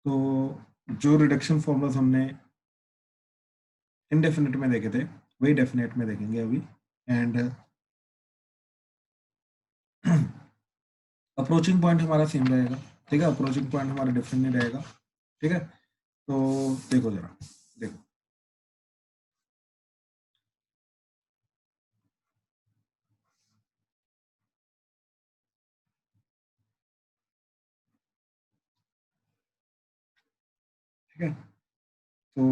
तो जो reduction formulas हमने इनडेफिनेट में देखे थे वही डेफिनेट में देखेंगे अभी। एंड अप्रोचिंग पॉइंट हमारा सेम रहेगा, ठीक है, अप्रोचिंग पॉइंट हमारा डिफरेंट नहीं रहेगा, ठीक है। तो देखो जरा, देखो ठीक है। तो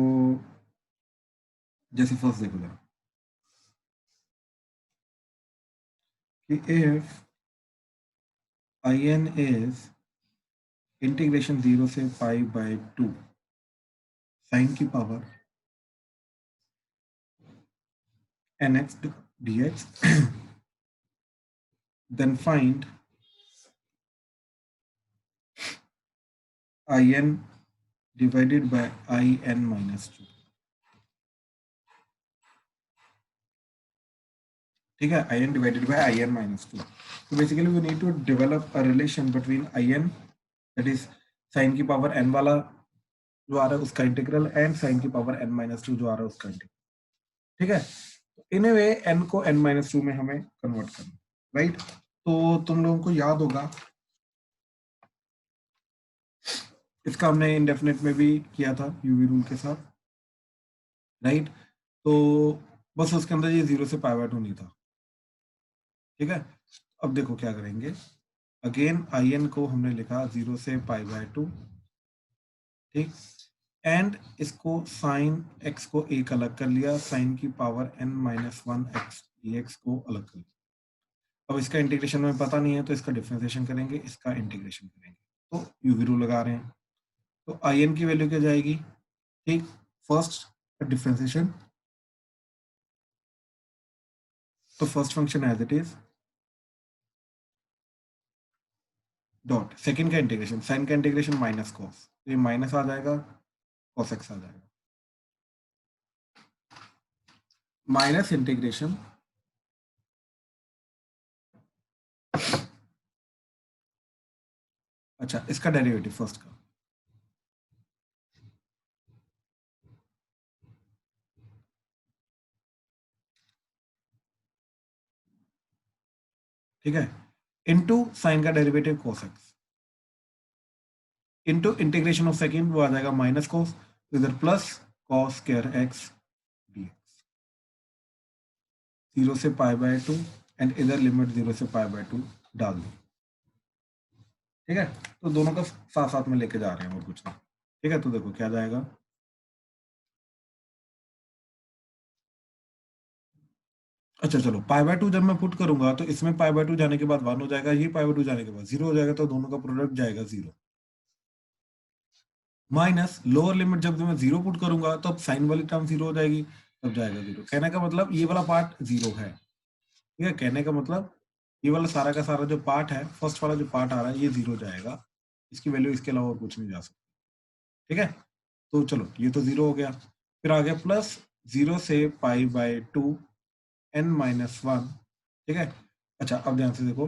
जैसे फर्स्ट देखो जरा कि if I N is integration 0 से पाई बाय 2 साइन की power N X D X, then find I N divided by in minus 2, ठीक है, in divided by in minus 2. So basically we need to develop a relation between in, that is sin की power n वाला जो आ रहा है उसका integral, and sin की पावर n minus 2 जो आ रहा है उसका इंटीग्रल, ठीक है। इन ए वे n को n minus 2 में हमें कन्वर्ट करना, राइट। तो तुम लोगों को याद होगा इसका हमने इंडेफिनेट में भी किया था यूवी रूल के साथ, राइट। तो बस उसके अंदर ये 0 से पाई बाय 2 नहीं था, ठीक है। अब देखो क्या करेंगे, अगेन आई एन को हमने लिखा 0 से पाई बाय 2, ठीक। एंड इसको साइन एक्स को एक अलग कर लिया, साइन की power n minus 1 x D x को अलग कर लिया। अब इसका इंटीग्रेशन में पता नहीं है तो इसका डिफरेंशिएशन करेंगे, इसका इंटीग्रेशन करेंगे, तो यूवी रूल लगा रहे हैं। तो आई एन की वैल्यू क्या जाएगी, ठीक, फर्स्ट डिफरेंशिएशन, तो first function as it is dot second का इंटीग्रेशन, साइन का इंटीग्रेशन माइनस कॉस, तो ये माइनस आ जाएगा, कॉस एक्स आ जाएगा, माइनस इंटीग्रेशन अच्छा इसका डेरिवेटिव फर्स्ट का, ठीक है, इनटू साइन का derivative cos x into integration of second वो आ जाएगा माइनस cos, तो इधर plus cos square x dx 0 से पाई बाय 2, एंड इधर लिमिट 0 से पाई बाय 2 डाल दो, ठीक है। तो दोनों का साथ साथ में लेके जा रहे हैं और कुछ नहीं, ठीक है। तो देखो क्या जाएगा, अच्छा चलो पाई बाय 2 जब मैं पुट करूंगा तो इसमें पाई बाय 2 जाने के बाद 1 हो जाएगा, ये पाई बाय 2 जाने के बाद 0 हो जाएगा, तो दोनों का प्रोडक्ट जाएगा 0, माइनस लोअर लिमिट जब मैं 0 पुट करूंगा तो अब साइन वाली टर्म 0 हो जाएगी, तब जाएगा 0। कहने का मतलब ये वाला पार्ट 0 है, ठीक है। कहने का मतलब ये वाला सारा का सारा जो पार्ट है, फर्स्ट वाला जो पार्ट आ रहा है ये 0 जाएगा, इसकी वैल्यू इसके अलावा और कुछ नहीं जा सकती, ठीक है। तो चलो ये तो 0 हो गया, फिर आ गया प्लस 0 से पाई बाय 2 n माइनस 1, ठीक है। अच्छा अब ध्यान से देखो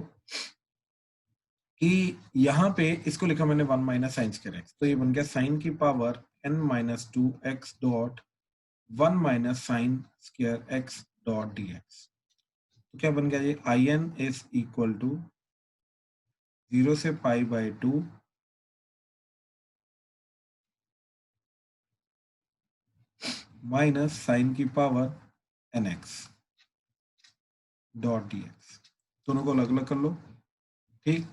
कि यहाँ पे इसको लिखा मैंने 1 माइनस साइन स्क्वायर एक्स, तो ये बन गया साइन की power n minus 2 X dot 1 minus sine square X dot D X. तो क्या बन गया ये, I N is equal to 0 से पाई बाय 2 माइनस साइन की power N X dot D X, दोनों को अलग अलग कर लो, ठीक।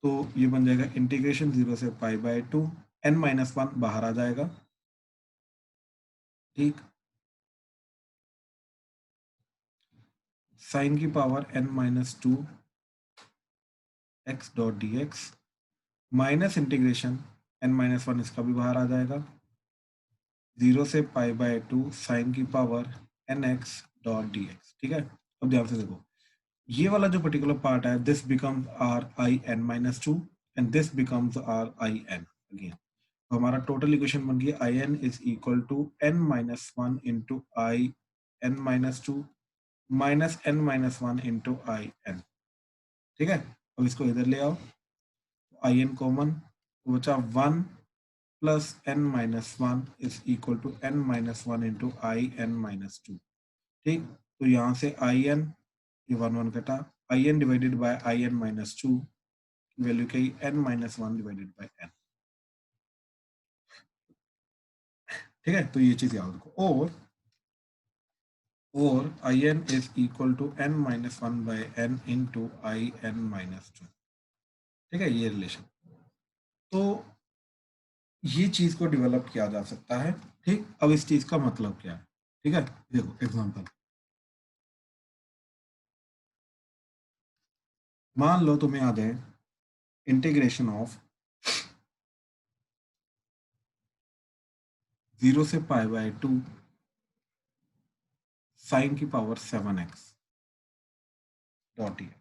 तो ये बन जाएगा इंटीग्रेशन 0 से पाई बाय 2, n माइनस 1 बाहर आ जाएगा, ठीक, साइन की power n minus 2 X dot D X minus integration n minus 1 इसका भी बाहर आ जाएगा, 0 से पाई बाय 2 साइन की power N X dot D X, ठीक है। अब ध्यान से देखो ये वाला जो पर्टिकुलर पार्ट है, this becomes our I N minus 2 and this becomes our I N again. तो हमारा टोटल इक्वेशन बन गई I N is equal to N minus 1 into I N minus 2 minus N minus 1 into I N, ठीक है। अब इसको इधर ले आओ, आई एन कॉमन, बचा 1 plus n minus one is equal to n minus one into I N minus two. ठीक, तो यहाँ से आई एन, ये वन वन कटा, I N divided by I N minus two, value क्या है n minus one divided by n। ठीक है, तो ये चीज याद रखो। और I N is equal to n minus one by n into I N minus two. ठीक है, ये रिलेशन, तो ये चीज को डेवलप किया जा सकता है। ठीक, अब इस चीज का मतलब क्या है? ठीक है, देखो एग्जांपल, मान लो तुम्हें याद है इंटीग्रेशन ऑफ 0 से पाई बाय 2 साइन की पावर 7x डॉट dx।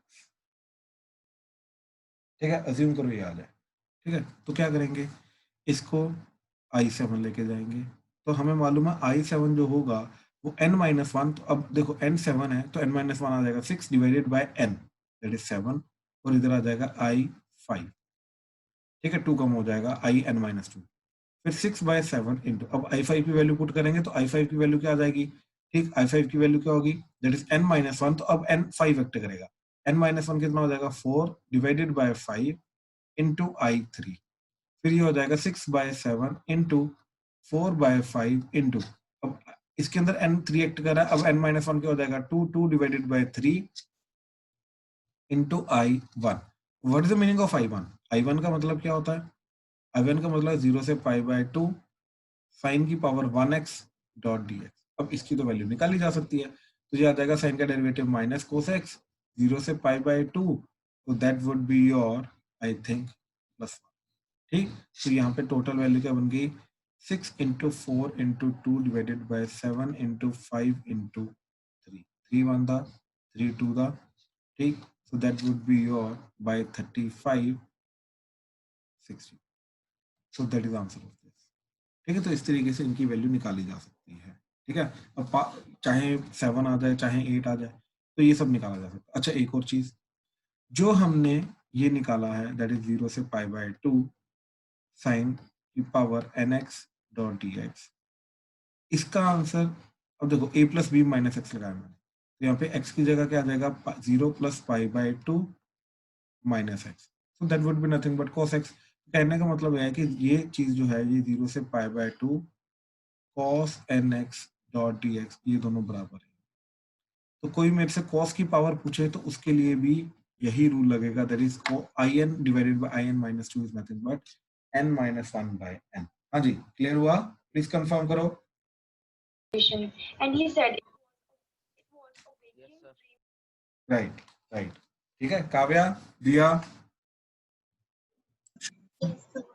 ठीक है, अज्यूम करो ये आ जाए। ठीक है, तो क्या करेंगे, इसको i7 लेके जाएंगे, तो हमें मालूम है i7 जो होगा वो n माइनस वन, तो अब देखो n 7 है तो n माइनस वन आ जाएगा 6 divided by n, that is 7, और इधर आ जाएगा i5। ठीक है, 2 कम हो जाएगा आई एन माइनस टू, फिर 6/7 इंटू, अब i5 की वैल्यू पुट करेंगे तो i5 की वैल्यू क्या आ जाएगी? ठीक, i5 की वैल्यू क्या होगी? That is n minus one, तो अब n 5 वेक्टर करेगा, n माइनस वन कितना हो जाएगा? 4 डिवाइडेड बाय 5 इंटू i3, फिर ये हो जाएगा 6/7 इंटू 4/5 इंटू, अब इसके अंदर n 3 एक्ट कर रहा है, अब n माइनस वन क्या हो जाएगा? 2 divided bye 3 into i1। What is the meaning of i1? i1 का मतलब क्या होता है? i1 का मतलब 0 से पाई बाय 2 साइन की power 1x dot D x. अब इसकी तो वैल्यू निकाली जा सकती है, तो ये आ जाएगा साइन का डेरिवेटिव माइनस कोस एक्स 0 से पाई बाय 2, तो that would be your I think plus. ठीक, तो यहाँ पे टोटल वैल्यू क्या बन गई? 6 into 4 into 2 divided bye 7 into 5 into 3, 3 one था, 3 टू था। ठीक, so that would be your by 35 60, so that is answer of this। ठीक है, तो इस तरीके से इनकी वैल्यू निकाली जा सकती है। ठीक है, अब चाहे 7 आ जाए चाहे 8 आ जाए, तो ये सब निकाला जा सकता है। अच्छा, एक और चीज जो हमने ये निकाला है, दैट इज 0 से पाई बाय 2 साइन की पावर nx डॉट dx, इसका आंसर, अब देखो a plus B minus X लगाया मैंने, तो यहाँ पे x की जगह क्या आ जाएगा? 0 plus pi by 2 minus x, so that would be nothing but cos x। कहने का मतलब है कि ये चीज जो है ये 0 से pi by 2 cos nx dot dx, ये दोनों बराबर है। तो कोई मेरे से cos की पावर पूछे तो उसके लिए भी यही रूल लगेगा, that is I N divided by I N minus two is nothing but n minus one by n। हाँ जी, क्लियर हुआ? प्लीज कंफर्म करो। And he said Yes, sir. Right, right. ठीक है, काव्या, दिया,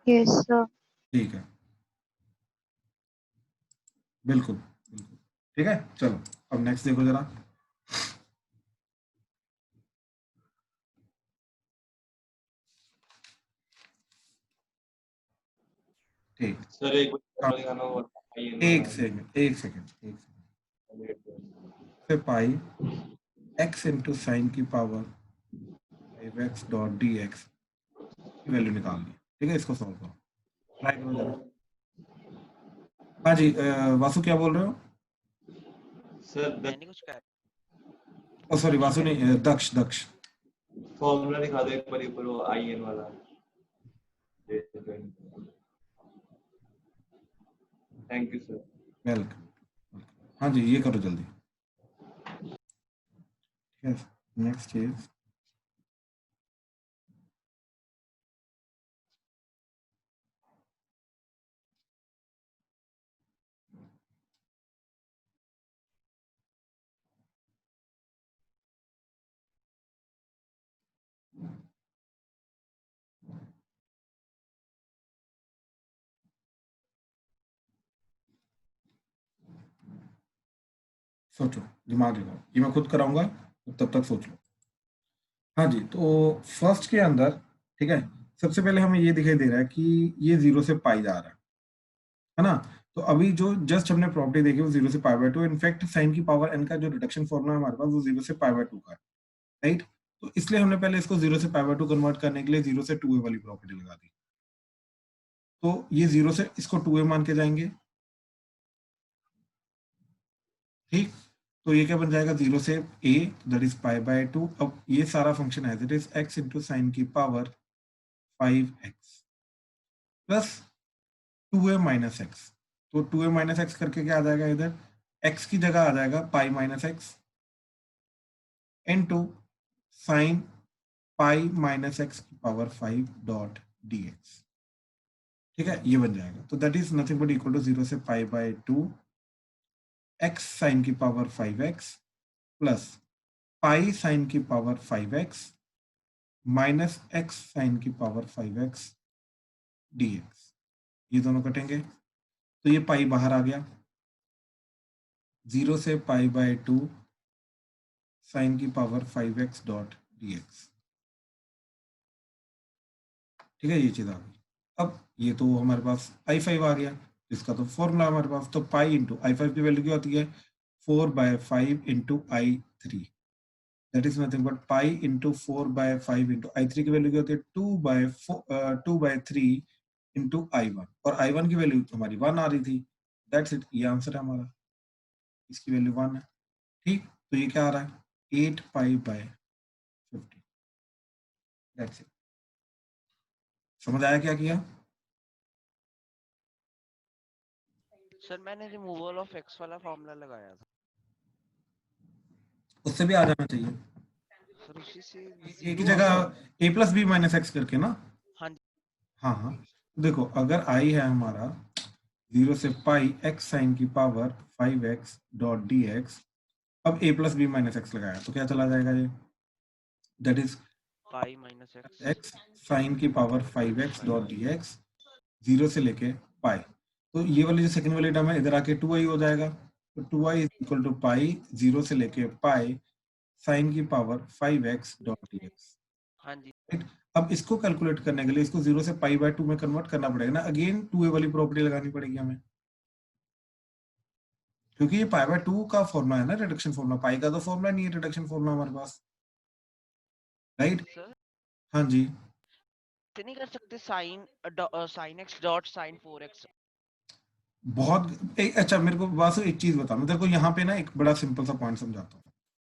yes sir। ठीक है, बिल्कुल बिल्कुल। ठीक है, चलो अब नेक्स्ट देखो जरा। ठीक, सर एक बार दिखाना होगा एक सेकंड, एक सेकंड, एक सेकंड, से पाई x इंटू साइन की power 5x dot D x की वैल्यू निकालनी है। ठीक है, इसको सॉल्व करो, ट्राई करो जरा। हाँ जी, वासु क्या बोल रहे हो? सर मैंने कुछ कहा ओ सॉरी, वासु नहीं, दक्ष, दक्ष। फॉर्मूला दिखा दो एक बार ऊपर वो आईएन वाला। Thank you sir. वेलकम। हाँ जी, ये करो जल्दी। यस, नेक्स्ट इज सोचो, दिमाग लगाओ, ये मैं खुद कराऊंगा, तब तक सोच लो। हाँ जी, तो फर्स्ट के अंदर, ठीक है, सबसे पहले हमें ये दिखाई दे रहा है कि ये 0 से पाई जा रहा है ना? तो अभी जो जस्ट हमने प्रॉपर्टी देखी वो 0 से पाई बाय 2, इनफैक्ट साइन की पावर n का जो रिडक्शन फॉर्मूला है हमारे पास वो 0 से पाई बाय 2 का है, राइट? तो इसलिए हमने पहले इसको 0 से पाई बाय 2 कन्वर्ट करने के लिए 0 से 2a वाली प्रॉपर्टी लगा दी। तो ये 0 से इसको 2a मान के जाएंगे, ठीक। तो ये क्या बन जाएगा, 0 से a that is pi by 2। अब ये सारा function as it is x into sine की power 5x plus 2a minus x. तो 2a माइनस एक्स करके क्या आ जाएगा, इधर x की जगह आ जाएगा pi minus x into sine pi minus x की पावर 5 डॉट dx, ठीक है, ये बन जाएगा। तो that is nothing but equal to 0 से पाई बाय 2 x साइन की power 5x plus pi sine की power 5x minus x sine की पावर 5x dx। ये दोनों कटेंगे तो ये पाई बाहर आ गया, 0 से पाई बाय 2 साइन की पावर 5x डॉट dx, ठीक है, ये चीज आ गई। अब ये तो हमारे पास i5 आ गया, इसका तो फॉर्मूला हमारे पास, तो पाई इंटू i5 की वैल्यू क्या होती है, 4/5 into i3, that is nothing but pi into 4/5 into i3 की वैल्यू क्या होती है, 2/3 इंटू i1, और i1 की वैल्यू हमारी 1 आ रही थी। दैट्स इट, ये आंसर है हमारा, इसकी वैल्यू 1 है, ठीक। तो ये क्या आ रहा है, 8π/50, दैट्स इट। समझ आया क्या किया? सर मैंने रिमूवल ऑफ एक्स वाला फॉर्मूला लगाया था उससे भी आ जाना चाहिए, सर, उसी से ए की जगह a plus B minus X करके ना। हाँ जी हाँ हाँ, देखो अगर i है हमारा 0 से पाई x साइन की पावर 5x डॉट dx, अब a plus B minus X लगाया तो क्या चला जाएगा, ये that is pi minus X x sine की पावर 5x डॉट dx 0 से लेके पाई। तो ये वाली जो सेकंड वाली टर्म है इधर आके 2i हो जाएगा, तो 2i इज इक्वल टू पाई 0 से लेके पाई साइन की पावर 5x डॉट dx। हाँ जी राइट, अब इसको कैलकुलेट करने के लिए इसको 0 से पाई बाय 2 में कन्वर्ट करना पड़ेगा ना, अगेन 2a वाली प्रॉपर्टी लगानी पड़ेगी हमें, क्योंकि ये पाई बाय 2 का फॉर्मूला है ना, रिडक्शन फॉर्मूला, पाई का तो फॉर्मूला नहीं है रिडक्शन फॉर्मूला हमारे पास, राइट। सर, हाँ जी, ऐसे नहीं कर सकते sine sine X dot sine 4x? बहुत अच्छा, मेरे को वासु एक चीज बता, मैं तेरे को यहाँ पे ना एक बड़ा सिंपल सा पॉइंट समझाता हूँ,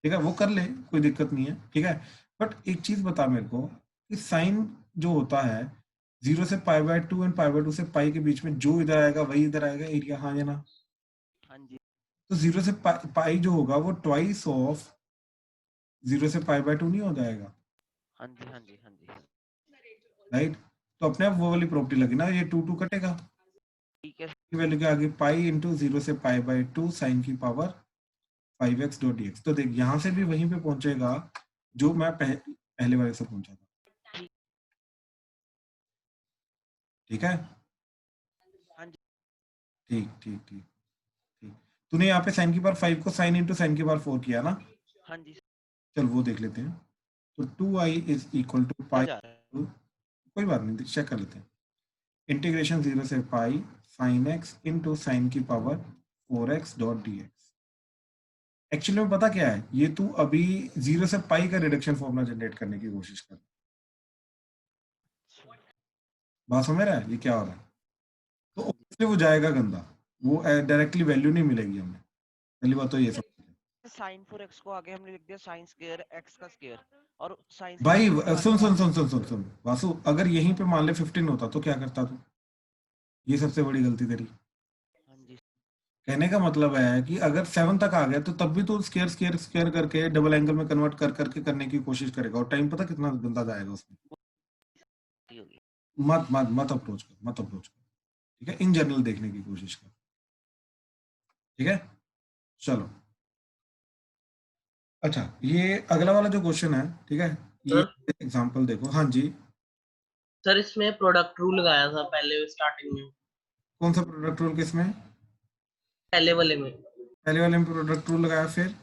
ठीक है, वो कर ले, कोई दिक्कत नहीं है, ठीक है। बट एक चीज बता मेरे को कि साइन जो होता है 0 से pi by 2 and pi by 2 से पाई के बीच में जो इधर आएगा वही इधर आएगा एरिया, हाँ या ना। हाँ जी तो 0 से पाई जो होगा वो ट्वाइस ऑफ 0 से पाई बाय 2 नहीं हो जाएगा, हाँ जी हाँ जी हाँ जी राइट। तो अपने आप वो वाली प्रॉपर्टी लगी ना, ये 2 कटेगा, ठीक है की वैल्यू क्या आ गई, पाई इंटू 0 से पाई बाय 2 साइन की पावर 5x डॉट dx। तो देख यहाँ से भी वहीं पे पहुंचेगा जो मैं पहले वाले से पहुंचा था, ठीक है, हाँ जी ठीक ठीक ठीक ठीक। तूने यहाँ पे साइन की पावर 5 को साइन इंटू साइन की पावर 4 किया ना, हाँ जी चल वो देख लेते हैं। तो 2i इज इक्वल टू पाई, जा रहा है कोई बात नहीं, चेक कर लेते हैं, इंटीग्रेशन 0 से pi sine x into sine की power 4x dot dx। Actually में पता क्या है, ये तू अभी 0 से पाई का रिडक्शन फॉर्मूला जनरेट करने की कोशिश कर, बात समझ रहा है ये क्या हो रहा है, तो हाँ obviously वो जाएगा गंदा, वो डायरेक्टली वैल्यू नहीं मिलेगी हमें, पहली बात तो ये सब। साइन 4x को आगे हमने लिख दिया साइन स्क्वायर x का स्क्वायर, और साइन भाई 16 को सुन आगे सुन सुन सुन सुन सुन वासु, अगर यहीं पे मान ले 15 होता तो क्या करता तू, ये सबसे बड़ी गलती तेरी। हाँ जी कहने का मतलब है कि अगर 7 तक आ गया तो तब भी तो स्केयर स्केयर स्केयर करके डबल एंगल में कन्वर्ट कर करके करने की कोशिश करेगा, और टाइम पता कितना गंदा जाएगा उसमें। ठीक होगी मत मत मत अप्रोच कर, मत अप्रोच कर, ठीक है, इन जनरल देखने की कोशिश कर, ठीक है, चलो। अच्छा, ये अगला वाला जो क्वेश्चन है, ठीक है, ये एग्जांपल देखो, हाँ जी, सर इसमें प्रोडक्ट रूल लगाया था पहले स्टार्टिंग में, कौन सा प्रोडक्ट रूल किसमें, पहले वाले में पहले वाले में प्रोडक्ट रूल लगाया, फिर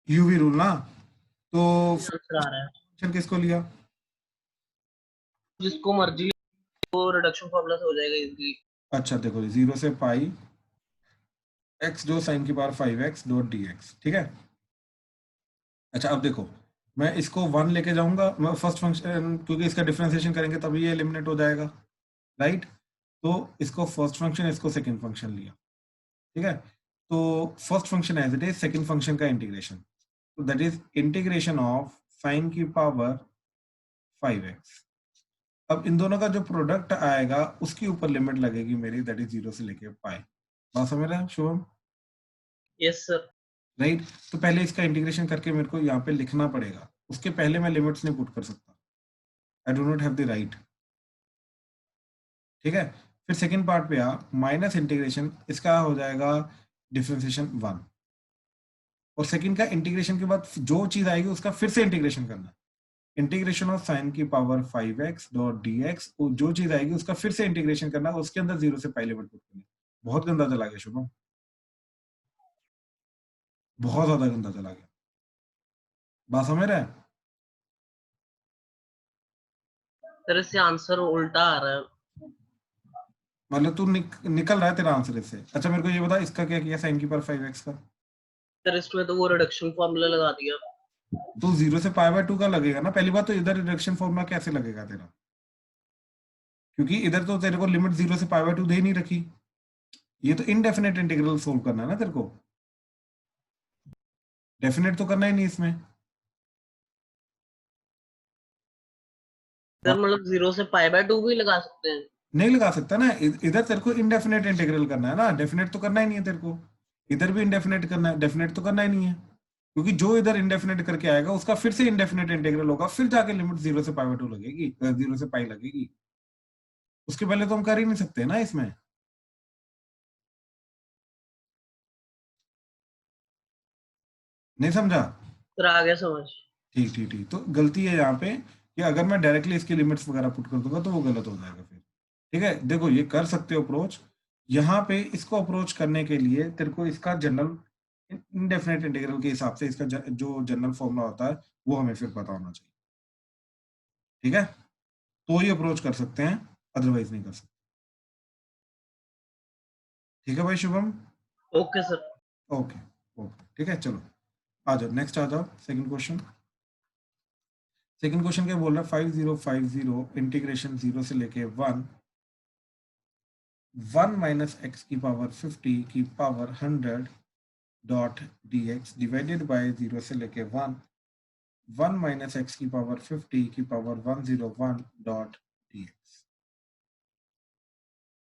यूवी रूल ना, तो आंसर आ रहा है, फंक्शन किसको लिया, जिसको मर्जी वो रिडक्शन फॉर्मूला से हो जाएगा इजीली। अच्छा देखो 0 से पाई x जो साइन की पावर 5x डॉट dx, ठीक है। अच्छा अब देखो, मैं इसको 1 लेके जाऊंगा, मैं फर्स्ट फंक्शन, क्योंकि इसका डिफरेंशिएशन करेंगे तभी ये एलिमिनेट हो जाएगा, राइट। तो इसको फर्स्ट फंक्शन, इसको सेकंड फंक्शन लिया, ठीक है। तो first function as it is, second function का इंटीग्रेशन, तो that is integration of sine की पावर 5x। अब इन दोनों का जो प्रोडक्ट आएगा उसके ऊपर लिमिट लगेगी मेरी, दैट इज 0 से लेके पाई। बात समझ रहे हैं शुभम? Yes sir. राइट। तो पहले इसका इंटीग्रेशन करके मेरे को यहाँ पे लिखना पड़ेगा, उसके पहले मैं लिमिट्स नहीं पुट कर सकता, I do not have the right, ठीक है। फिर सेकंड पार्ट पे आ, माइनस इंटीग्रेशन, इसका हो जाएगा डिफरेंशिएशन 1, और सेकंड का इंटीग्रेशन के बाद जो चीज आएगी उसका फिर से इंटीग्रेशन करना, इंटीग्रेशन ऑफ साइन की पावर 5x डॉट dx, जो चीज आएगी उसका फिर से इंटीग्रेशन करना, उसके अंदर 0 से पाई लिमिट पुट करनी। बहुत गंदा चला गया शुभम, बहुत ज्यादा गंदा चला गया। बात समझ रहे हैं? सर इससे आंसर उल्टा आ रहा है। मतलब तू निकल रहा है तेरा आंसर इससे। अच्छा मेरे को ये बता, इसका क्या किया साइन की पावर 5x का? सर इसमें तो वो रिडक्शन फॉर्मूला लगा दिया। तो 0 से पाई बाय 2 का लगेगा ना पहली बात, तो इधर रिडक्शन फॉर्मूला कैसे लगेगा तेरा? क्योंकि इधर तो तेरे को लिमिट 0 से पाई बाय 2 दे नहीं रखी, ये तो इनडेफिनेट इंटीग्रल सोल्व करना है ना तेरे को, डेफिनेट तो करना ही नहीं इसमें। सर मतलब 0 से पाई बाय 2 भी लगा सकते हैं? नहीं लगा सकता ना, इधर तेरे को इनडेफिनेट इंटीग्रल करना है ना, डेफिनेट तो करना ही नहीं है तेरे को, इधर भी इनडेफिनेट करना है, डेफिनेट तो करना ही नहीं है, क्योंकि जो इधर इनडेफिनेट करके आएगा उसका फिर से इनडेफिनेट इंटीग्रल होगा, फिर जाके लिमिट 0 से पाई बाय 2 लगेगी, 0 से पाई लगेगी, उसके पहले तो हम कर ही नहीं सकते ना इसमें। नहीं समझा? सर आ गया समझ। ठीक ठीक ठीक। तो गलती है यहाँ पे कि अगर मैं डायरेक्टली इसकी लिमिट्स वगैरह पुट कर दूंगा तो वो गलत हो जाएगा फिर, ठीक है। देखो ये कर सकते हो अप्रोच, यहाँ पे इसको अप्रोच करने के लिए तेरे को इसका जनरल इनडेफिनेट इंटीग्रल के हिसाब से इसका जो जनरल फॉर्मूला होता है वो हमें फिर पता होना चाहिए, ठीक है। तो ही अप्रोच कर सकते हैं, अदरवाइज नहीं कर सकते, ठीक है भाई Shubham? Okay sir. Okay okay ठीक है, चलो आ जाओ, नेक्स्ट आ जाओ, सेकंड क्वेश्चन। सेकंड क्वेश्चन क्या बोल रहा है, 5050 इंटीग्रेशन 0 से लेके 1 माइनस एक्स की पावर 50 की power 100 dot dx divided by 0 से लेके 1 माइनस एक्स की पावर 50 की पावर 101 डॉट dx,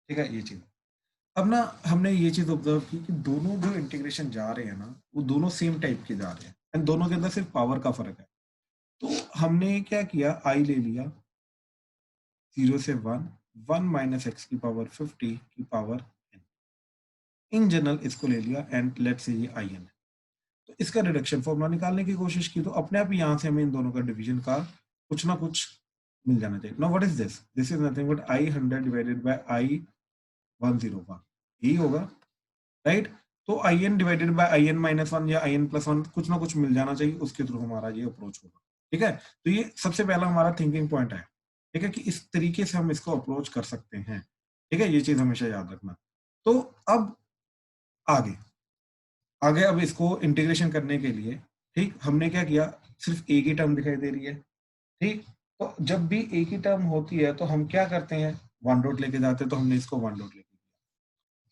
ठीक है। ये चीज अब ना हमने ये चीज ऑब्जर्व की कि दोनों जो इंटीग्रेशन जा रहे हैं ना वो दोनों सेम टाइप के जा रहे हैं, एंड दोनों के अंदर सिर्फ पावर का फर्क है। तो हमने क्या किया, आई ले लिया 0 से 1 माइनस एक्स की पावर 50 की पावर n, इन जनरल इसको ले लिया, एंड लेट से ये आई एन है। तो इसका रिडक्शन फॉर्मूला निकालने की कोशिश की, तो अपने आप यहाँ से हमें इन दोनों का डिवीजन का कुछ ना कुछ मिल जाना चाहिए। Now what is this, this is nothing but I 100 divided by I 101, यही होगा, राइट। तो I N divided by I N minus 1 या आई एन प्लस 1 कुछ ना कुछ मिल जाना चाहिए, उसके थ्रू हमारा ये अप्रोच होगा, ठीक है। तो ये सबसे पहला हमारा थिंकिंग पॉइंट है, ठीक है, कि इस तरीके से हम इसको अप्रोच कर सकते हैं, ठीक है। ये चीज हमेशा याद रखना। तो अब आगे आगे अब इसको इंटीग्रेशन करने के लिए, ठीक, हमने क्या किया, सिर्फ एक ही टर्म दिखाई दे रही है, ठीक। तो जब भी एक ही टर्म होती है तो हम क्या करते हैं, वन डॉट लेके जाते हैं, तो हमने इसको वन डॉट लेके दिया।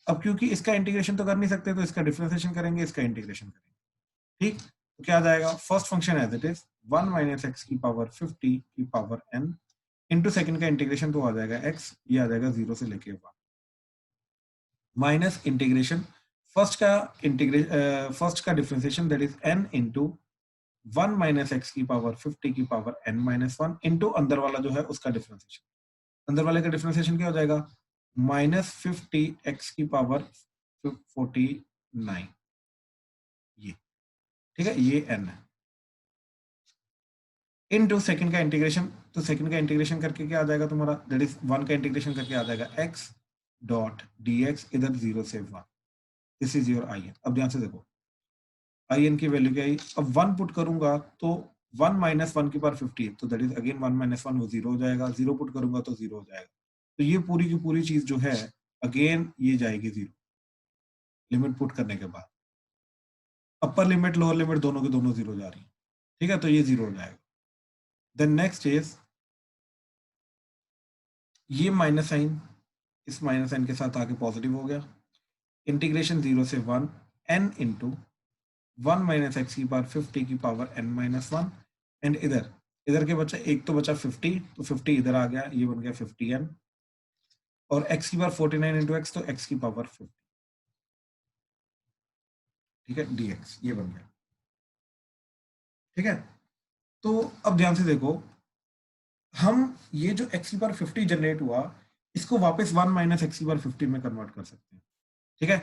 अब क्योंकि इसका इंटीग्रेशन तो कर नहीं सकते तो इसका डिफरेंशिएशन करेंगे, इसका इंटीग्रेशन करेंगे, ठीक। तो क्या आ जाएगा, first function as it is 1 minus x की पावर 50 की पावर n इंटू सेकंड का इंटीग्रेशन तो आ जाएगा x, ये आ जाएगा 0 से लेके 1 माइनस इंटीग्रेशन फर्स्ट का differentiation that is n into 1 minus x की पावर 50 की पावर n माइनस 1 इंटू अंदर वाला जो है उसका डिफरेंशिएशन, अंदर वाले का डिफरेंशिएशन क्या हो जाएगा, माइनस 50 एक्स की पावर 49, ये ठीक है, ये n है, इनटू सेकंड का इंटीग्रेशन, तो सेकंड का इंटीग्रेशन करके क्या आ जाएगा तुम्हारा, दैट इज 1 का इंटीग्रेशन करके आ जाएगा x डॉट dx, इधर 0 से 1, this is your I N. अब ध्यान से देखो आई एन की वैल्यू क्या आई, अब 1 पुट करूंगा तो 1 माइनस 1 की पावर 50, तो दैट इज अगेन 1 माइनस 1 वो 0 हो जाएगा, 0 पुट करूंगा तो 0 हो जाएगा, तो ये पूरी की पूरी चीज जो है अगेन ये जाएगी 0 लिमिट पुट करने के बाद, अपर लिमिट लोअर लिमिट दोनों के दोनों 0 जा रही है, ठीक है, तो ये 0 हो जाएगा। देन नेक्स्ट इज ये माइनस साइन, इस माइनस एन के साथ आके पॉजिटिव हो गया, इंटीग्रेशन 0 से 1 n इंटू 1 माइनस एक्स की पावर 50 की पावर n माइनस 1, एंड इधर इधर के बचा एक तो बचा 50, तो 50 इधर आ गया, ये बन गया 50n, और x की पावर 49 इंटू एक्स, तो x की पावर 50, ठीक है, dx ये बन गया। ठीक है, तो अब ध्यान से देखो, हम ये जो x की पावर 50 जनरेट हुआ, इसको वापस 1 माइनस एक्स की पावर 50 में कन्वर्ट कर सकते हैं। ठीक है,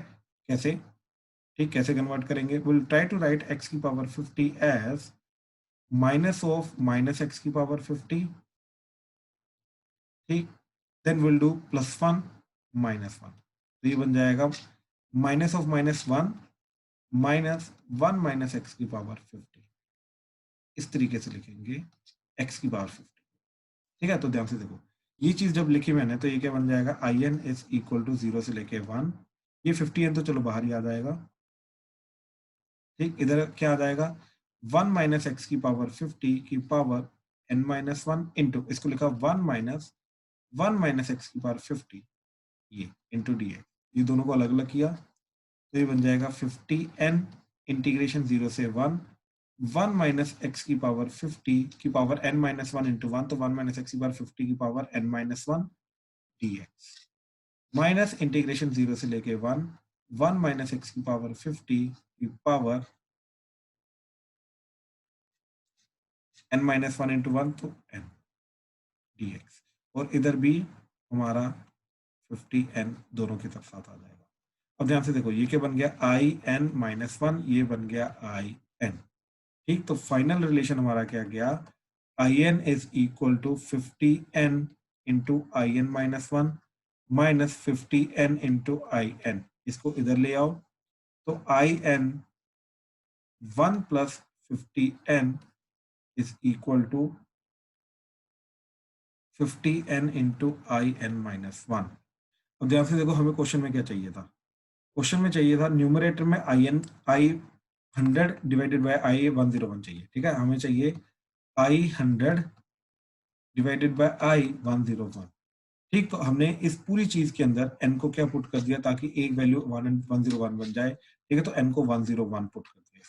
कैसे? ठीक, कैसे कन्वर्ट करेंगे? Will try to write x की power 50 as minus of minus x की पावर 50, ठीक, then will do plus 1 minus 1, तो ये बन जाएगा minus of minus 1 minus 1 minus x की पावर 50, इस तरीके से लिखेंगे x की पावर 50। ठीक है, तो ध्यान से देखो, ये चीज जब लिखी मैंने तो ये क्या बन जाएगा, I N is equal to 0 से लेके 1, ये 50n तो चलो बाहर ही आ जाएगा। ठीक, इधर क्या आ जाएगा, 1 माइनस एक्स की पावर 50 की पावर n माइनस 1 इंटू, इसको लिखा 1 माइनस एक्स की पावर 50 ये इंटू डी एक्स, ये दोनों को अलग अलग किया, तो ये बन जाएगा 50n इंटीग्रेशन 0 से 1 माइनस एक्स की पावर 50 की पावर n माइनस 1 इंटू 1, तो 1 माइनस एक्स की पावर 50 की power n minus 1 dx, minus integration 0 से लेके 1 माइनस एक्स की पावर 50 की पावर n माइनस 1 इंटू 1, तो n dx, और इधर भी हमारा 50n दोनों की तरफ साथ आ जाएगा। अब ध्यान से देखो, ये क्या बन गया, आई एन माइनस 1, ये बन गया आई एन। ठीक, तो फाइनल रिलेशन हमारा क्या गया, I N is equal to 50n into I N minus 1 minus 50n into I N, इसको इधर ले आओ, तो I N 1 plus 50n is equal to 50n into I N minus 1। अब ध्यान से देखो, हमें क्वेश्चन में क्या चाहिए था, क्वेश्चन में चाहिए था न्यूमरेटर में आई 100 डिवाइडेड बाय आई 101 चाहिए। ठीक है, हमें चाहिए आई 100 डिवाइडेड बाय आई 101। ठीक, तो हमने इस पूरी चीज के अंदर n को क्या पुट कर दिया ताकि एक वैल्यू 101 बन जाए। ठीक है, तो n को 101 पुट कर दिया,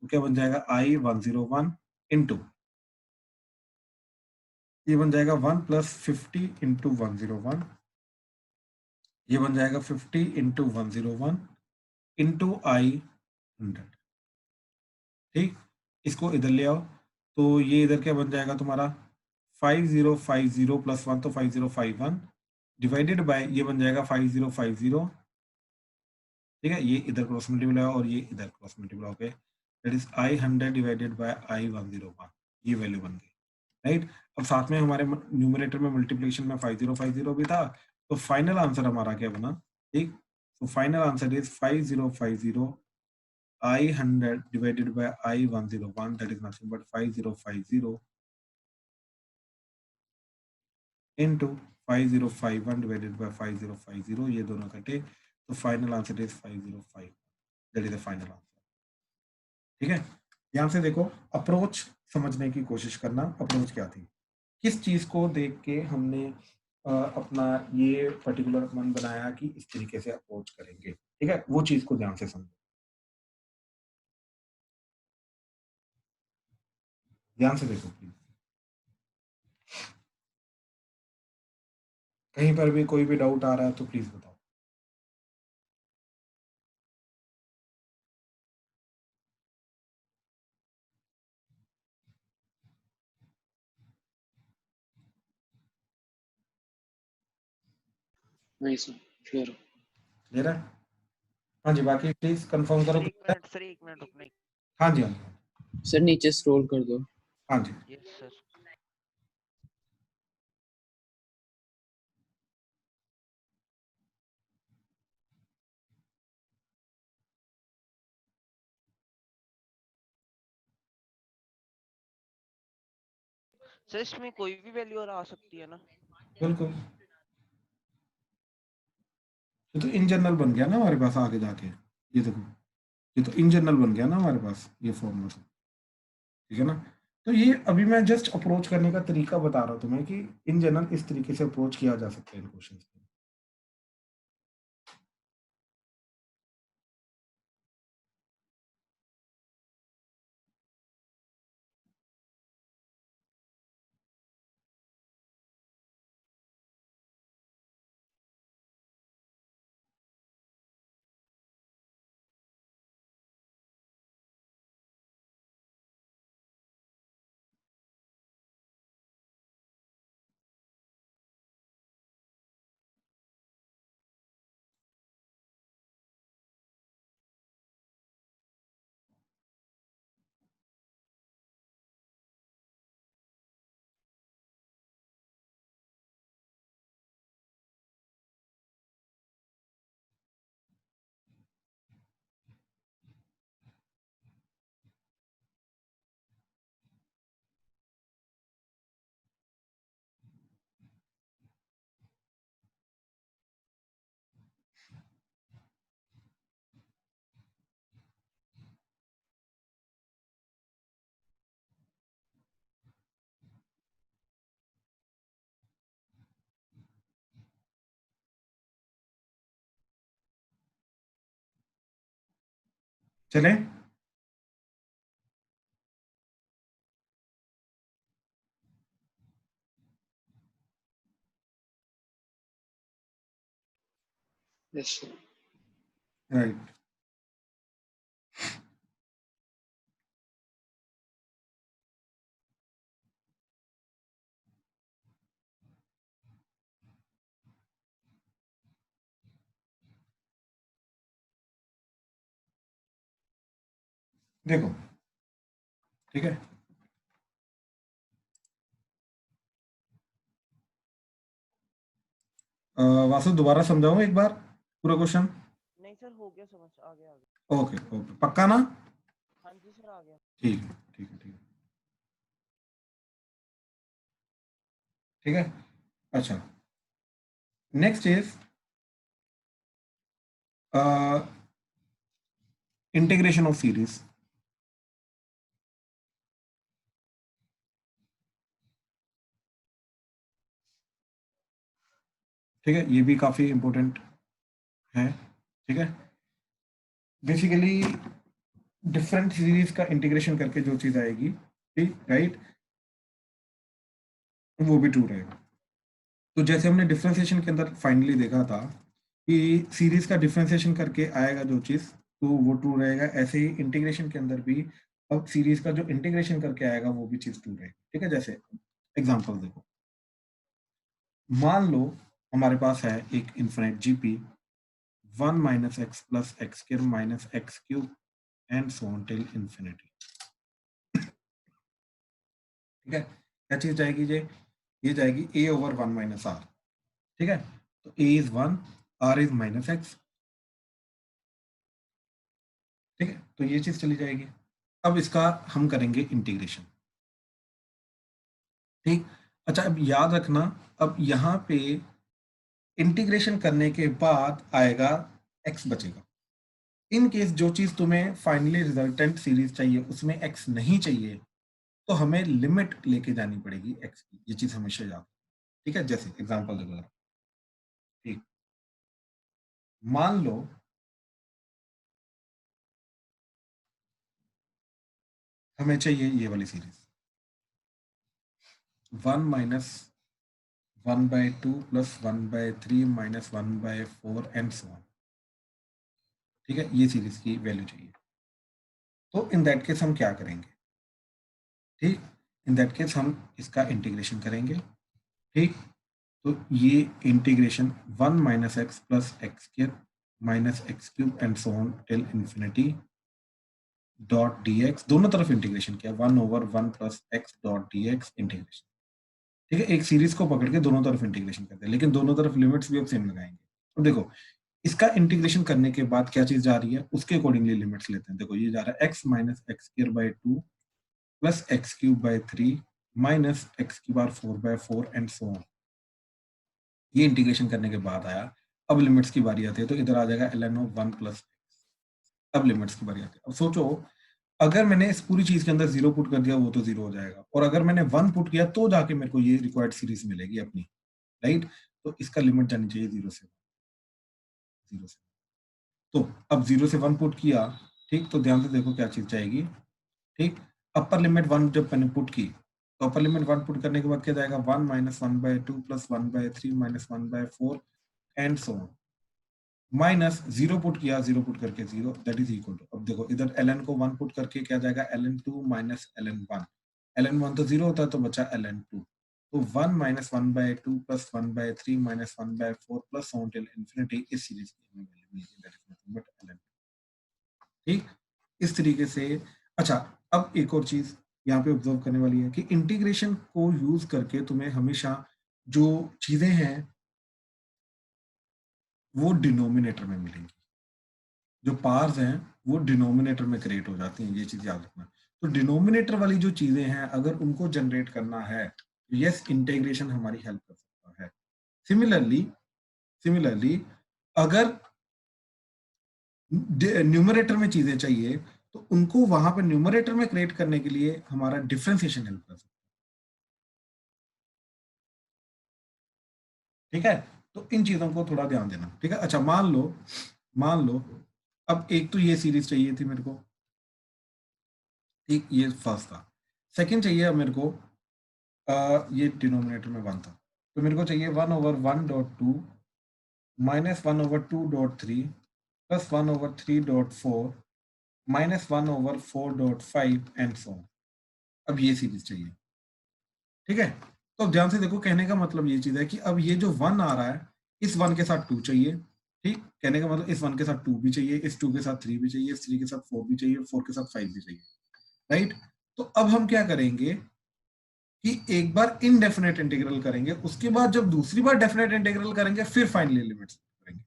तो क्या बन जाएगा, आई 101 इंटू, ये बन जाएगा 1 प्लस 50 इंटू 101, ये बन जाएगा 50 इंटू 101 इंटू आई 100। ठीक, इसको इधर ले आओ, तो ये इधर क्या बन जाएगा तुम्हारा 5050 प्लस 1, तो 5051 डिवाइडेड बाय, ये बन जाएगा 5050। ठीक है, ये इधर क्रॉस मल्टीप्लाई और ये इधर क्रॉस मल्टीप्लाई हो गए, that is I 100 divided by I 101, ये वैल्यू बन गई। राइट, अब साथ में हमारे न्यूमरेटर में मल्टीप्लिकेशन में 5050 भी था, तो फाइनल आंसर हमारा क्या बना। ठीक, तो final answer is 5050 I 100 divided by I 101, that is nothing but 5050 into 5051 divided by 5050, ये दोनों कटे, तो final answer is 505, that is the final answer. ठीक है, ध्यान से देखो, अप्रोच समझने की कोशिश करना, अप्रोच क्या थी, किस चीज को देख के हमने अपना ये पर्टिकुलर मन बनाया कि इस तरीके से अप्रोच करेंगे। ठीक है, वो चीज को ध्यान से समझो, ध्यान से देखो प्लीज, कहीं पर भी कोई भी डाउट आ रहा है तो प्लीज बताओ। नहीं सर, क्लियर। क्लियर है? हाँ जी, बाकी प्लीज कंफर्म करो। सर एक मिनट रुकना। हाँ जी, हाँ जी, सर नीचे स्क्रॉल कर दो। हाँ जी, यस सर। सर इसमें कोई भी वैल्यू और आ सकती है ना? बिल्कुल, ये तो इन जनरल बन गया ना हमारे पास आगे जाके, ये देखो, ये तो इन जनरल बन गया ना हमारे पास ये फॉर्मूला से। ठीक है ना, तो ये अभी मैं जस्ट अप्रोच करने का तरीका बता रहा हूँ तुम्हें कि इन जनरल इस तरीके से अप्रोच किया जा सकता है इन क्वेश्चन को। चले? Yes, sir. राइट। देखो, ठीक है, वासु दोबारा समझाऊं एक बार पूरा क्वेश्चन? नहीं सर, हो गया समझ, आ गया आ गया। ओके ओके, पक्का ना? हाँ जी सर, आ गया। ठीक है ठीक है ठीक है ठीक है। अच्छा, next is integration of series. ठीक है, ये भी काफी इंपॉर्टेंट है। ठीक है, बेसिकली डिफरेंट सीरीज का इंटीग्रेशन करके जो चीज आएगी, ठीक, राइट, वो भी ट्रू रहेगा। तो जैसे हमने डिफरेंशिएशन के अंदर फाइनली देखा था कि सीरीज का डिफरेंशिएशन करके आएगा जो चीज, तो वो ट्रू रहेगा। ऐसे ही इंटीग्रेशन के अंदर भी अब सीरीज का जो इंटीग्रेशन करके आएगा वो भी चीज ट्रू रहेगी। ठीक है, जैसे एग्जांपल देखो, मान लो हमारे पास है एक infinite GP 1 minus x plus x square minus x cube and so on till infinity. ठीक है, क्या चीज जाएगी ये जाएगी a ओवर 1 माइनस आर। ठीक है, तो a is 1, r is minus x. ठीक है, तो ये चीज चली जाएगी। अब इसका हम करेंगे इंटीग्रेशन। ठीक, अच्छा, अब याद रखना, अब यहाँ पे इंटीग्रेशन करने के बाद आएगा x बचेगा। इन केस जो चीज तुम्हें फाइनली रिजल्टेंट सीरीज चाहिए उसमें x नहीं चाहिए, तो हमें लिमिट लेके जानी पड़ेगी x की। ये चीज हमेशा याद। ठीक है, जैसे एग्जांपल देखो जरा। ठीक, मान लो हमें चाहिए ये वाली series 1 minus 1/2 plus 1/3 minus 1/4 and so on. ठीक है, ये सीरीज की वैल्यू चाहिए। तो इन दैट केस हम क्या करेंगे? ठीक, इन दैट केस हम इसका इंटीग्रेशन करेंगे। ठीक, तो ये integration 1 minus x plus x square minus x cube and so on till infinity dot D X, दोनों तरफ इंटीग्रेशन किया 1 over 1 plus x dot D x integration. ठीक है, एक सीरीज को पकड़ के दोनों तरफ इंटीग्रेशन करते हैं, लेकिन दोनों तरफ लिमिट्स भी अब सेम लगाएंगे। तो देखो, इसका इंटीग्रेशन करने के बाद क्या चीज जा रही है उसके अकॉर्डिंगली लिमिट्स लेते हैं। देखो, ये जा रहा है x minus x square by 2 plus x cube by 3 minus x की बार 4/4 एंड सो ऑन। ये इंटीग्रेशन करने के बाद आया। अब लिमिट्स की बारी आती है, तो इधर आ जाएगा ln ऑफ 1 प्लस एक्स। अब लिमिट्स की बारी आती है। अब सोचो, अगर मैंने इस पूरी चीज के अंदर 0 पुट कर दिया वो तो 0 हो जाएगा, और अगर मैंने 1 पुट किया तो जाके मेरे को ये रिक्वायर्ड सीरीज मिलेगी अपनी, राइट। तो इसका लिमिट जानी चाहिए 0 से 0 से। तो अब 0 से 1 पुट किया, ठीक, तो ध्यान से देखो क्या चीज जाएगी। ठीक, अपर लिमिट 1 जब मैंने पुट की, तो अपर लिमिट 1 पुट करने के बाद क्या जाएगा 1 minus 1/2 plus 1/3 minus 1/4 and so on. Minus 0 put किया, 0 पुट करके 0, दैट इज इक्वल टू, अब देखो इधर ln को 1 पुट करके क्या जाएगा ln2 माइनस ln1। ln1 तो 0 होता है, तो बचा ln2। तो 1 minus 1/2 plus 1/3 minus 1/4 plus on till infinity इस सीरीज की हमें वैल्यू मिलेगी, that is nothing but ln। ठीक, इस तरीके से। अच्छा, अब एक और चीज यहाँ पे ऑब्जर्व करने वाली है कि इंटीग्रेशन को यूज करके तुम्हें हमेशा जो चीजें हैं वो डिनोमिनेटर में मिलेंगी। जो पार्स हैं वो डिनोमिनेटर में क्रिएट हो जाती हैं, ये चीज याद रखना। तो डिनोमिनेटर वाली जो चीजें हैं अगर उनको जनरेट करना है, यस, इंटीग्रेशन हमारी हेल्प कर सकता है। सिमिलरली अगर न्यूमरेटर में चीजें चाहिए तो उनको वहां पे न्यूमरेटर में क्रिएट करने के लिए हमारा डिफरेंशिएशन हेल्प कर सकता है। ठीक है, तो इन चीजों को थोड़ा ध्यान देना। ठीक है, अच्छा, मान लो अब एक तो ये सीरीज चाहिए थी मेरे को, ठीक, ये फर्स्ट था। सेकंड चाहिए अब मेरे को ये डिनोमिनेटर में 1 था, तो मेरे को चाहिए 1/1.2 minus 1/2.3 plus 1/3.4 minus 1/4.5 and so on. अब ये सीरीज चाहिए, ठीक है। तो अब ध्यान से देखो, कहने का मतलब ये चीज है कि अब ये जो 1 आ रहा है, इस 1 के साथ 2 चाहिए, ठीक, कहने का मतलब इस 1 के साथ 2 भी चाहिए, इस 2 के साथ 3 भी चाहिए, इस 3 के साथ 4 भी चाहिए, 4 के साथ 5 भी चाहिए, राइट। तो अब हम क्या करेंगे कि एक बार इनडेफिनेट इंटीग्रल करेंगे, उसके बाद जब दूसरी बार डेफिनेट इंटीग्रल करेंगे फिर फाइनली लिमिट्स करेंगे,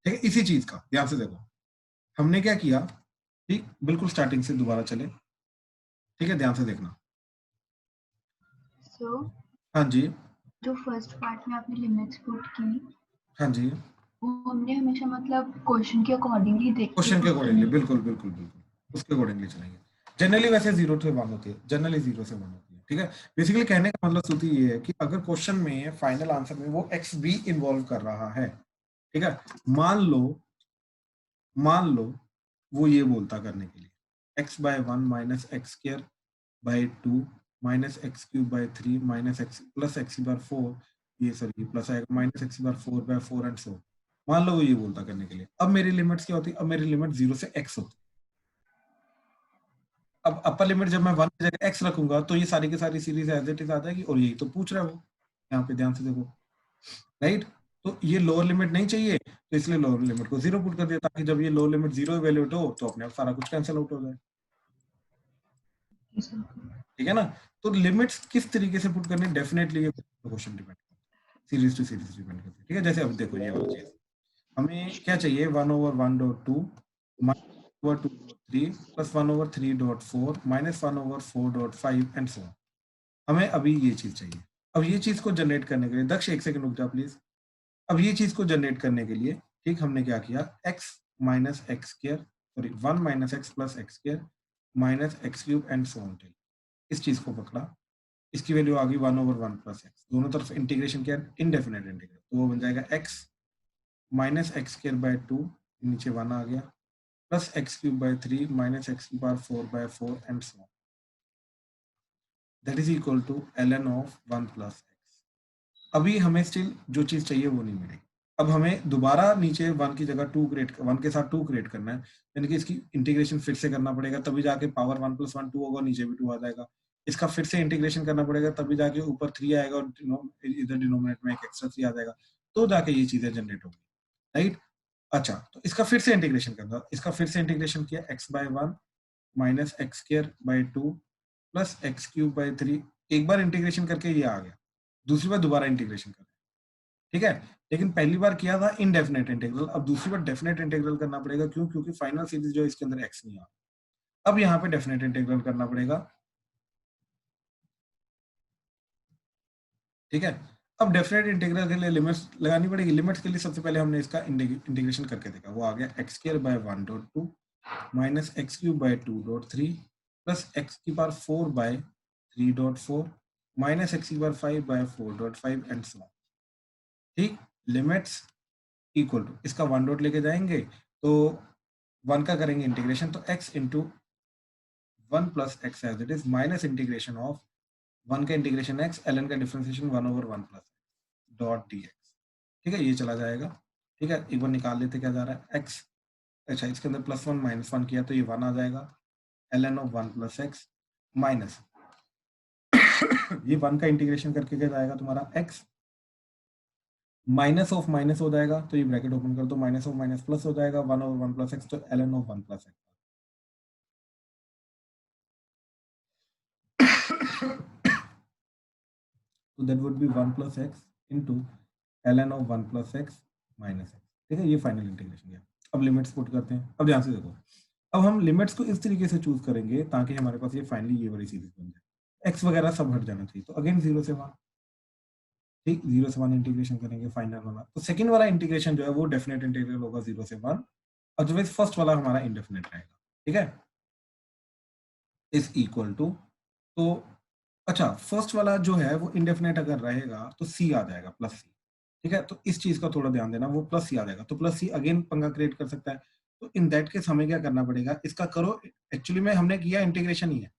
ठीक है। इसी चीज का ध्यान से देखो, हमने क्या किया, ठीक, बिल्कुल स्टार्टिंग से दोबारा चले, ठीक है, ध्यान से देखना। So, हाँ जी, जो फर्स्ट पार्ट में आपने लिमिट्स पुट की, हाँ जी, वो हमने हमेशा मतलब क्वेश्चन के अकॉर्डिंगली देखते क्वेश्चन के put अकॉर्डिंगली, की। बिल्कुल बिल्कुल बिल्कुल उसके अकॉर्डिंगली चलेंगे। जनरली वैसे 0 से 1 होती है, जनरली 0 से 1 होती है, ठीक है। बेसिकली कहने का मतलब सूती ये है कि अगर क्वेश्चन में फाइनल आंसर में वो x भी इन्वॉल्व कर रहा है, ठीक है, मान लो वो ये बोलता करने के लिए x/1 minus x square by 2 minus x cube by 3 minus x plus x/4, ये सॉरी प्लस आएगा माइनस x/4/4 एंड सो। मान लो वो ये बोलता करने के लिए, अब मेरी लिमिट्स क्या होती है, अब मेरी लिमिट 0 से x होती है। अब अपर लिमिट जब मैं 1 की जगह x रखूंगा तो ये सारी की सारी सीरीज एज इट इज आ जाएगी, और यही तो पूछ रहा है वो, यहाँ पे ध्यान से देखो, राइट। तो ये लोअर लिमिट नहीं चाहिए, तो इसलिए लोअर लिमिट को 0 पुट कर दिया, ताकि जब ये लोअर लिमिट 0 इवेल्युएट हो तो अपने आप सारा कुछ कैंसिल आउट हो जाए, ठीक है ना। तो लिमिट्स किस तरीके से पुट करनी, डेफिनेटली ये क्वेश्चन डिपेंड करता है, सीरीज टू सीरीज डिपेंड करती है, ठीक है। जैसे अब देखो ये वाली चीज, हमें क्या चाहिए, 1/1.2 -1/2.3 plus 1/3.4 minus 1/4.5 and so on. हमें अभी ये चीज चाहिए। अब ये चीज को जनरेट करने के लिए, दक्ष एक सेकंड रुक जा प्लीज। अब ये चीज को जनरेट करने के लिए, ठीक, हमने क्या किया, x minus x square, sorry 1 minus x plus x square minus x cube and so on, इस चीज को पकड़ा, इसकी वैल्यू आ गई 1/1 प्लस एक्स, दोनों तरफ इंटीग्रेशन किया, इनडेफिनेट इंटीग्रल, तो वो बन जाएगा x minus x square by 2, नीचे 1 आ गया, plus x cube by 3 minus x की power 4/4 and so on, that is equal to ln of 1 plus x. अभी हमें स्टिल जो चीज चाहिए वो नहीं मिलेगी। अब हमें दोबारा नीचे 1 की जगह 2 क्रिएट, 1 के साथ 2 क्रिएट करना है, यानी कि इसकी इंटीग्रेशन फिर से करना पड़ेगा, तभी जाके पावर 1 + 1 2 होगा, नीचे भी 2 आ जाएगा। इसका फिर से इंटीग्रेशन करना पड़ेगा, तभी जाके ऊपर 3 आएगा और इधर डिनोमिनेटर में एक एक्स्ट्रा 3 आ जाएगा, तो जाके ये चीजें जनरेट होगी, राइट। अच्छा, तो इसका फिर से इंटीग्रेशन करना, इसका फिर से इंटीग्रेशन किया, x/1 minus x square by 2 plus x cube by 3, एक बार इंटीग्रेशन करके ये आ गया, दूसरी बार दोबारा इंटीग्रेशन कर, ठीक है। लेकिन पहली बार किया था इनडेफिनेट इंटीग्रल, अब दूसरी बार डेफिनेट इंटीग्रल करना पड़ेगा, क्यों, क्योंकि फाइनल सीरीज जो है इसके अंदर x नहीं आ, अब यहाँ पे डेफिनेट इंटीग्रल करना पड़ेगा, ठीक है। अब डेफिनेट इंटीग्रल के लिए लिमिट्स लगानी पड़ेगी, लिमिट्स के लिए सबसे पहले हमने इसका इंटीग्रेशन करके देखा, वो आ गया x² 1.2 minus x cube by 2.3 plus x की पावर 4/3.4 माइनस एक्स की पावर 5/4.5 एंड सो ऑन, ठीक। लिमिट्स इक्वल टू, इसका 1 डॉट लेके जाएंगे तो 1 का करेंगे इंटीग्रेशन, तो x into 1 plus X as it is minus integration of 1 का इंटीग्रेशन x, ln का डिफरेंशिएशन 1/1 प्लस डॉट dx, ठीक है, ये चला जाएगा, ठीक है। एक बार निकाल लेते क्या जा रहा है x, अच्छा इसके अंदर +1 -1 किया तो ये 1 आ जाएगा, ln of 1 plus x minus ये 1 का इंटीग्रेशन करके क्या जाएगा तुम्हारा x, माइनस ऑफ माइनस हो जाएगा, तो ये ब्रैकेट ओपन कर दो, माइनस ऑफ माइनस प्लस हो जाएगा, 1/1 प्लस एक्स, तो ln ऑफ 1 प्लस एक्स। तो that would be 1 plus x into ln of 1 plus x minus x, ठीक है, ये फाइनल इंटीग्रेशन गया। अब लिमिट्स पुट करते हैं, अब ध्यान से देखो, अब हम लिमिट्स को इस तरीके से चूज करेंगे ताकि हमारे पास ये फाइनली ये वाली सीरीज बन जाए, एक्स वगैरह सब हट जाना चाहिए, तो अगेन 0 से 1, ठीक, 0 से 1 इंटीग्रेशन करेंगे फाइनल वाला, तो सेकंड वाला इंटीग्रेशन जो है वो डेफिनेट इंटीग्रल होगा 0 से 1, अदरवाइज फर्स्ट वाला हमारा इंडेफिनेट रहेगा, ठीक है, इज इक्वल टू, तो अच्छा फर्स्ट वाला जो है वो इंडेफिनेट अगर रहेगा तो सी आ जाएगा, प्लस सी, ठीक है। तो इस चीज का थोड़ा ध्यान देना, वो प्लस सी आ जाएगा, तो प्लस सी अगेन पंगा क्रिएट कर सकता है, तो इन दैट केस हमें क्या करना पड़ेगा, इसका करो, एक्चुअली में हमने किया इंटीग्रेशन ही है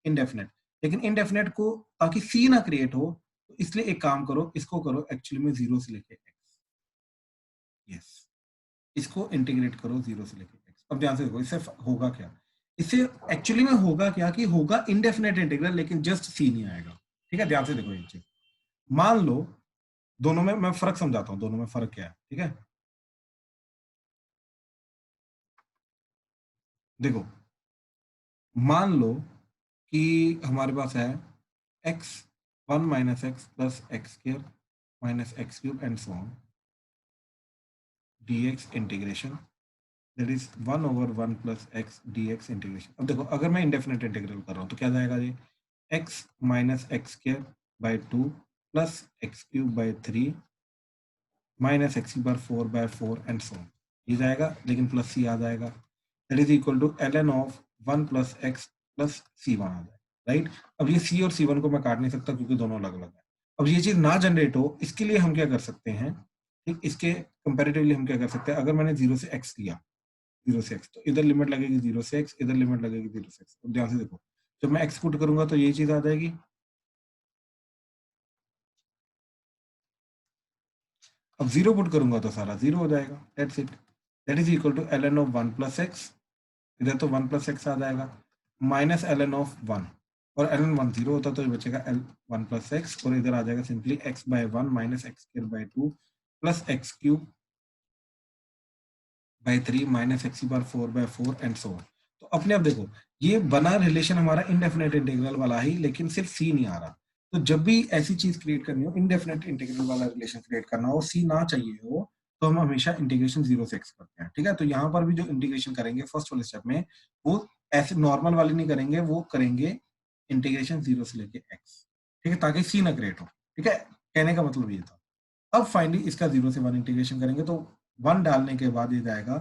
इनडेफिनेट, लेकिन इनडेफिनेट को ताकि सी ना क्रिएट हो, तो इसलिए एक काम करो, इसको करो एक्चुअली में 0 से लेके x, यस, इसको इंटीग्रेट करो 0 से लेके x। अब ध्यान से देखो इससे होगा क्या, इससे एक्चुअली में होगा क्या कि होगा इनडेफिनेट इंटीग्रल, लेकिन जस्ट सी नहीं आएगा। ठीक है, ध्यान से देखो ये चीज, मान लो दोनों में मैं फर्क समझाता हूँ, दोनों में फर्क क्या है। ठीक है, देखो मान लो कि हमारे पास है x1 minus x plus x square minus x cube and so on dx integration that is 1 over 1 plus x dx integration. अब देखो अगर मैं इंडेफिनेट इंटीग्रल कर रहा हूँ तो क्या जाएगा, ये x minus x square by 2 plus x cube by 3 minus x की बार 4 बाय 4 एंड सो ऑन, ये जाएगा, लेकिन प्लस सी आ जाएगा, that is equal to ln of 1 plus X plus c1 आ जाएगा, राइट। अब ये c और c1 को मैं काट नहीं सकता क्योंकि दोनों अलग अलग है। अब ये चीज ना जनरेट हो, इसके लिए हम क्या कर सकते हैं, ठीक, इसके कंपेरेटिवली हम क्या कर सकते हैं, अगर मैंने 0 से x किया, 0 से x, तो इधर लिमिट लगेगी 0 से x, इधर लिमिट लगेगी 0 से x। अब ध्यान से देखो, जब मैं x पुट करूंगा तो ये चीज आ जाएगी, अब 0 पुट करूंगा तो सारा 0 हो जाएगा, that's it, that is equal to ln of 1 plus X, इधर तो 1 प्लस एक्स आ जाएगा, माइनस ln ऑफ 1, और ln 1 0 होता तो ये बचेगा l1 प्लस एक्स, और इधर आ जाएगा simply x by 1 minus x square by 2 plus x cube by 3 minus x की बार 4 बाय 4 एंड सो ऑन। तो अपने आप देखो ये बना रिलेशन हमारा इंडेफिनेट इंटीग्रल वाला ही, लेकिन सिर्फ सी नहीं आ रहा। तो जब भी ऐसी चीज क्रिएट करनी हो, इंडेफिनेट इंटीग्रल वाला रिलेशन क्रिएट करना हो, सी ना चाहिए हो, तो हम हमेशा इंटीग्रेशन 0 से x करते हैं। ठीक है, तो यहाँ पर भी जो इंटीग्रेशन करेंगे फर्स्ट वाले स्टेप में, वो ऐसे नॉर्मल वाली नहीं करेंगे, वो करेंगे इंटीग्रेशन 0 से लेके x, ठीक है, ताकि सी ना क्रिएट हो। ठीक है, कहने का मतलब ये था। अब फाइनली इसका 0 से 1 इंटीग्रेशन करेंगे, तो 1 डालने के बाद ये जाएगा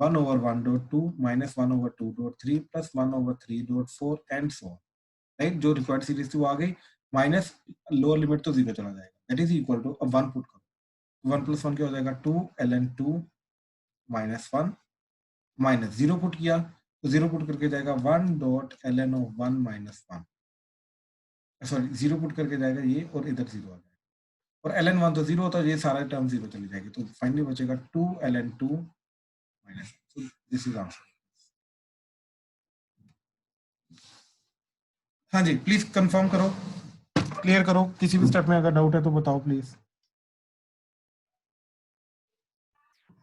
1 over 1 dot 2 minus 1 over 2 dot 3 plus 1 over 3 dot 4 and so on, right. जो रिक्वायर्ड सीरीज थी वो आ गई, माइनस लोअर लिमिट तो 0 चला जाएगा, दैट इज इक्वल टू, अब 1 पुट करो, 1 प्लस 1 क्या हो जाएगा 2 ln 2 माइनस 1, माइनस 0 पुट किया तो 0 पुट करके जाएगा 1 dot ln of 1 minus 1, sorry 0 put करके जाएगा ये, और इधर 0 आ जाएगा, और ln 1 तो 0 होता है, ये सारा टर्म 0 चली जाएगी, तो फाइनली बचेगा 2 ln 2 minus, so this is answer. हाँ जी, प्लीज कंफर्म करो, क्लियर करो, किसी भी स्टेप में अगर डाउट है तो बताओ प्लीज।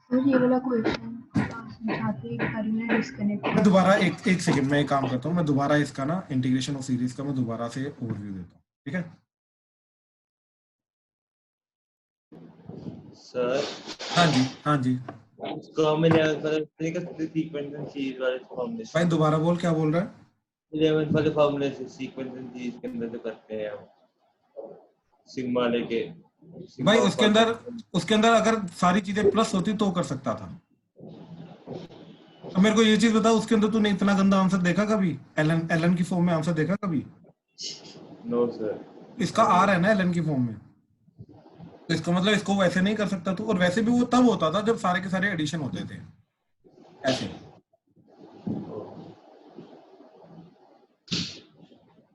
सर ये वाला क्वेश्चन समझाते एक बार में डिस्कनेक्ट मैं दोबारा एक सेकंड में एक काम करता हूँ, मैं दोबारा इसका ना इंटीग्रेशन ऑफ सीरीज का मैं दोबारा से ओवरव्यू देता हूँ, ठीक है। सर हाँ जी, हाँ जी, उसको हमें 11 वाले सीक्वेंस एंड सीरीज वाले फॉर्मूले भाई दोबारा बोल, क्या बोल रहा है। 11 वाले फॉर्मूले से सीक्वेंस एंड सीरीज के अंदर जो करते हैं हम सिग्मा लेके, भाई उसके अंदर अगर सारी चीजें प्लस होती तो कर सकता था। अब मेरे को ये चीज बता, उसके अंदर तूने इतना गंदा आंसर देखा कभी, एलन की फॉर्म में आंसर देखा कभी। नो सर, इसका आर है ना एलन की फॉर्म में, तो इसका मतलब इसको वैसे नहीं कर सकता तू, और वैसे भी वो तब होता था जब सारे के सारे एडिशन होते थे ऐसे,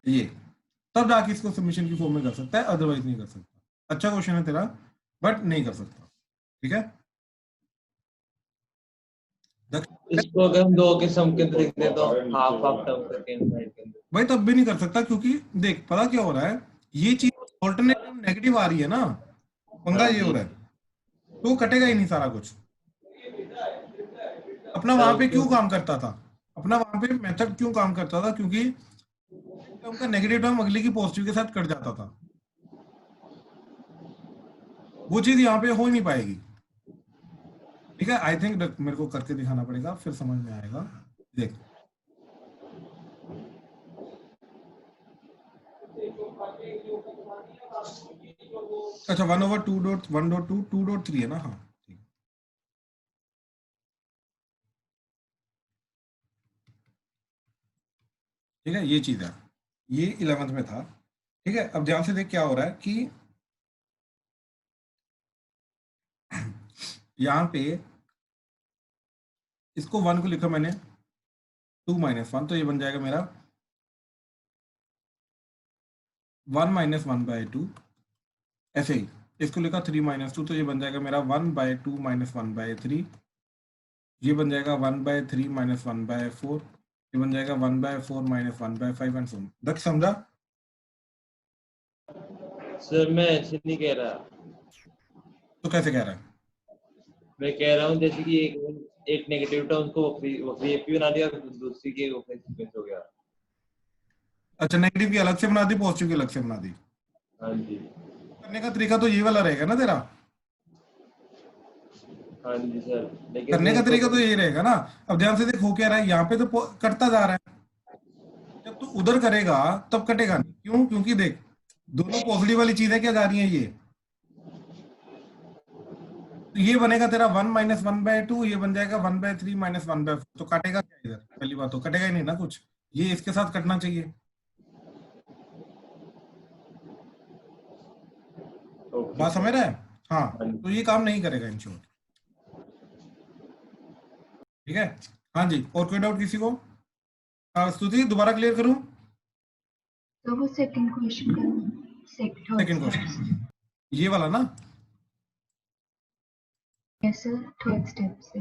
ये तब जाके इसको सबमिशन की फॉर्म में कर सकता है, अदरवाइज नहीं कर सकता। अच्छा क्वेश्चन है तेरा, बट नहीं कर सकता। ठीक है, इसको अगर हम 2 के सम के अंदर लिख दें तो हाफ हाफ टर्म करके साइड के अंदर, भाई तब भी नहीं कर सकता, क्योंकि देख पता क्या हो रहा है, ये चीज ऑल्टरनेटिव नेगेटिव आ रही है ना, पंगा ये हो रहा है, तो कटेगा ही नहीं सारा कुछ। अपना वहां पे क्यों काम करता था, अपना वहां पे मेथड क्यों काम करता था, क्योंकि टर्म का नेगेटिव टर्म अगले की पॉजिटिव के साथ कट जाता था, वो चीज यहाँ पे हो ही नहीं पाएगी। ठीक है, आई थिंक मेरे को करके दिखाना पड़ेगा, फिर समझ में आएगा। देख अच्छा 1 ओवर 2 डॉट 1 डॉट 2 2 डॉट 3 है ना, हाँ ठीक है, ये चीज है, ये 11th में था। ठीक है, अब ध्यान से देख क्या हो रहा है कि यहाँ पे इसको 1 को लिखा मैंने 2 माइनस 1, तो ये बन जाएगा मेरा 1 माइनस 1/2। ऐसे ही इसको लिखा 3 माइनस 2, तो ये बन जाएगा मेरा 1/2 माइनस 1/3। ये बन जाएगा 1/3 माइनस 1/4। ये बन जाएगा 1/4 माइनस 1/5 एंड सो ऑन। समझा? सर मैं ऐसे नहीं कह रहा, तो कैसे कह रहा है? मैं कह रहा हूँ जैसे कि एक नेगेटिव टर्म को वक्री एपी बना दिया, दूसरी के वक्री सीक्वेंस हो गया। अच्छा, नेगेटिव की अलग से बना दी, पॉजिटिव की अलग से बना दी। हाँ जी, करने का तरीका तो ये वाला रहेगा ना तेरा। हाँ जी सर, लेकिन करने का सर तरीका तो यही रहेगा ना। अब ध्यान से देख, हो क्या रहा है यहाँ पे, तो कटता जा रहा है। जब तू उधर करेगा तब कटेगा नहीं। क्यों? क्योंकि देख, दोनों पॉजिटिव वाली चीजें क्या जा रही है, ये तो ये बनेगा तेरा 1 माइनस 1/2, ये बन जाएगा 1/3 माइनस 1/4। तो काटेगा क्या इधर? पहली बात तो कटेगा ही नहीं ना कुछ, ये इसके साथ कटना चाहिए। ओके बात समझ सर। रहा है? हाँ, हाँ तो ये काम नहीं करेगा इन शॉर्ट। ठीक है, हाँ जी। और कोई डाउट किसी को? स्तुति दोबारा क्लियर करूं? तो वो सेकंड क्वेश्चन का सेकंड क्वेश्चन ये वाला ना। यस सर, थर्ड स्टेप से।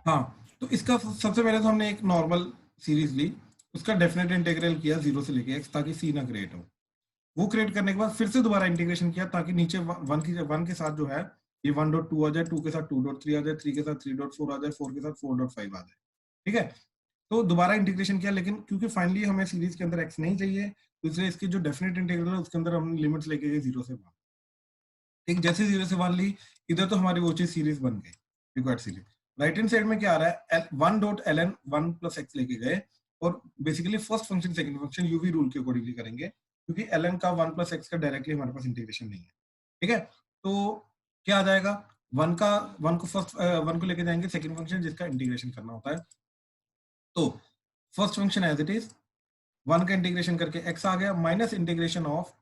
हाँ, तो इसका सबसे पहले तो हमने एक नॉर्मल सीरीज ली, उसका डेफिनेट इंटीग्रल किया 0 से लेके x, ताकि c ना क्रिएट हो। वो क्रिएट करने के बाद फिर से दोबारा इंटीग्रेशन किया, ताकि नीचे 1 के साथ जो है ये 1.2 आ जाए, 2 के साथ 2.3 आ जाए, 3 के साथ 3.4 आ जाए, 4 के साथ 4.5 आ जाए। ठीक है, तो दोबारा इंटीग्रेशन किया, लेकिन क्योंकि फाइनली हमें सीरीज के अंदर x नहीं चाहिए, तो इसलिए इसके जो डेफिनेट इंटीग्रल है उसके अंदर हमने लिमिट्स लेके गए 0 से 1। ठीक, जैसे 0 से 1 ली, इधर तो हमारी वो चीज सीरीज बन गई, required series. Right hand side में क्या आ रहा है, 1.ln 1 प्लस एक्स लेके गए, और basically first function second function UV rule के अकॉर्डिंगली करेंगे, क्योंकि ln का 1 प्लस एक्स का डायरेक्टली हमारे पास इंटीग्रेशन नहीं है। ठीक है, तो क्या आ जाएगा, 1 को फर्स्ट 1 को लेके जाएंगे सेकंड फंक्शन जिसका इंटीग्रेशन करना होता है। तो first function as it is 1 का इंटीग्रेशन करके x आ गया, माइनस इंटीग्रेशन ऑफ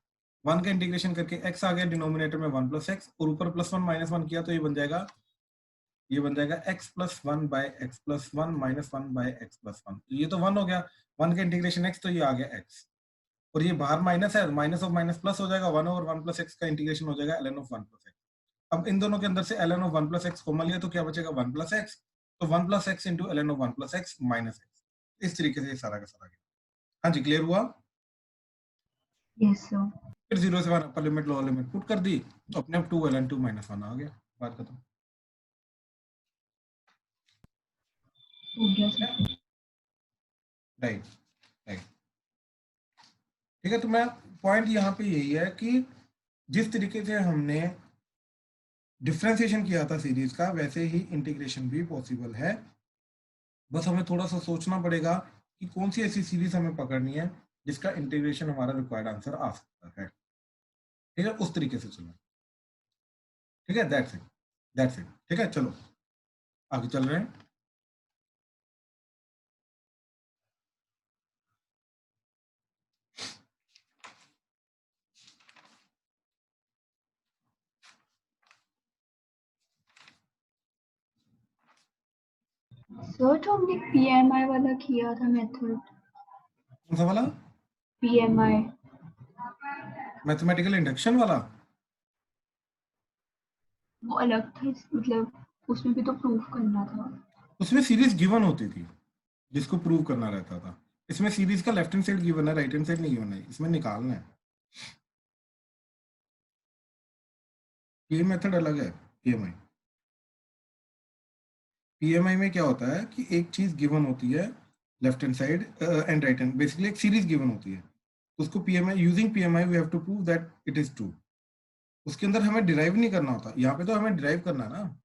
1 का इंटीग्रेशन करके x आ गया, डिनोमिनेटर में 1 प्लस एक्स, और ऊपर +1 -1 किया, तो ये बन जाएगा x plus 1 by x plus 1 minus 1 by x plus 1। ये तो 1 हो गया, 1 का इंटीग्रेशन x, तो ये आ गया x, और ये बाहर माइनस है, माइनस ऑफ माइनस प्लस हो जाएगा, 1 ओवर 1 प्लस एक्स का इंटीग्रेशन हो जाएगा ln ऑफ 1 प्लस एक्स। अब इन दोनों के अंदर से ln of 1 plus x common लिया, तो क्या बचेगा 1 प्लस एक्स, तो 1 plus x into ln of 1 plus x minus x. इस तरीके से सारा का सारा गया। हाँ जी, क्लियर हुआ? Yes sir. फिर 0 से 1 upper limit lower limit put कर दी, तो अपने आप 2 ln 2 माइनस 1 आ गया, बात खत्म। हो गया सर। Right right. ठीक है, तो मैं पॉइंट यहाँ पे यही है कि जिस तरीके से हमने डिफरेंशिएशन किया था सीरीज का, वैसे ही इंटीग्रेशन भी पॉसिबल है। बस हमें थोड़ा सा सोचना पड़ेगा कि कौन सी ऐसी सीरीज हमें पकड़नी है जिसका इंटीग्रेशन हमारा रिक्वायर्ड आंसर आ सकता है। ठीक है, उस तरीके से चलो। ठीक है, दैट्स इट। ठीक है, चलो आगे चल रहे हैं। सर तो हमने पीएमआई वाला किया था मेथड। कौन सा वाला? पीएमआई मैथमेटिकल इंडक्शन वाला? वो अलग था, मतलब उसमें भी तो प्रूफ करना था। उसमें सीरीज गिवन होती थी जिसको प्रूव करना रहता था। इसमें सीरीज का लेफ्ट हैंड साइड गिवन है, राइट हैंड साइड नहीं गिवन है, इसमें निकालना है। ये मेथड अलग है। पीएमआई में क्या होता है कि एक चीज गिवन होती है, left hand side and right hand, basically एक सीरीज गिवन होती है, उसको PMI, using PMI we have to prove that it is true. उसके अंदर हमें डिराइव नहीं करना होता, यहाँ पे तो हमें डिराइव करना है ना।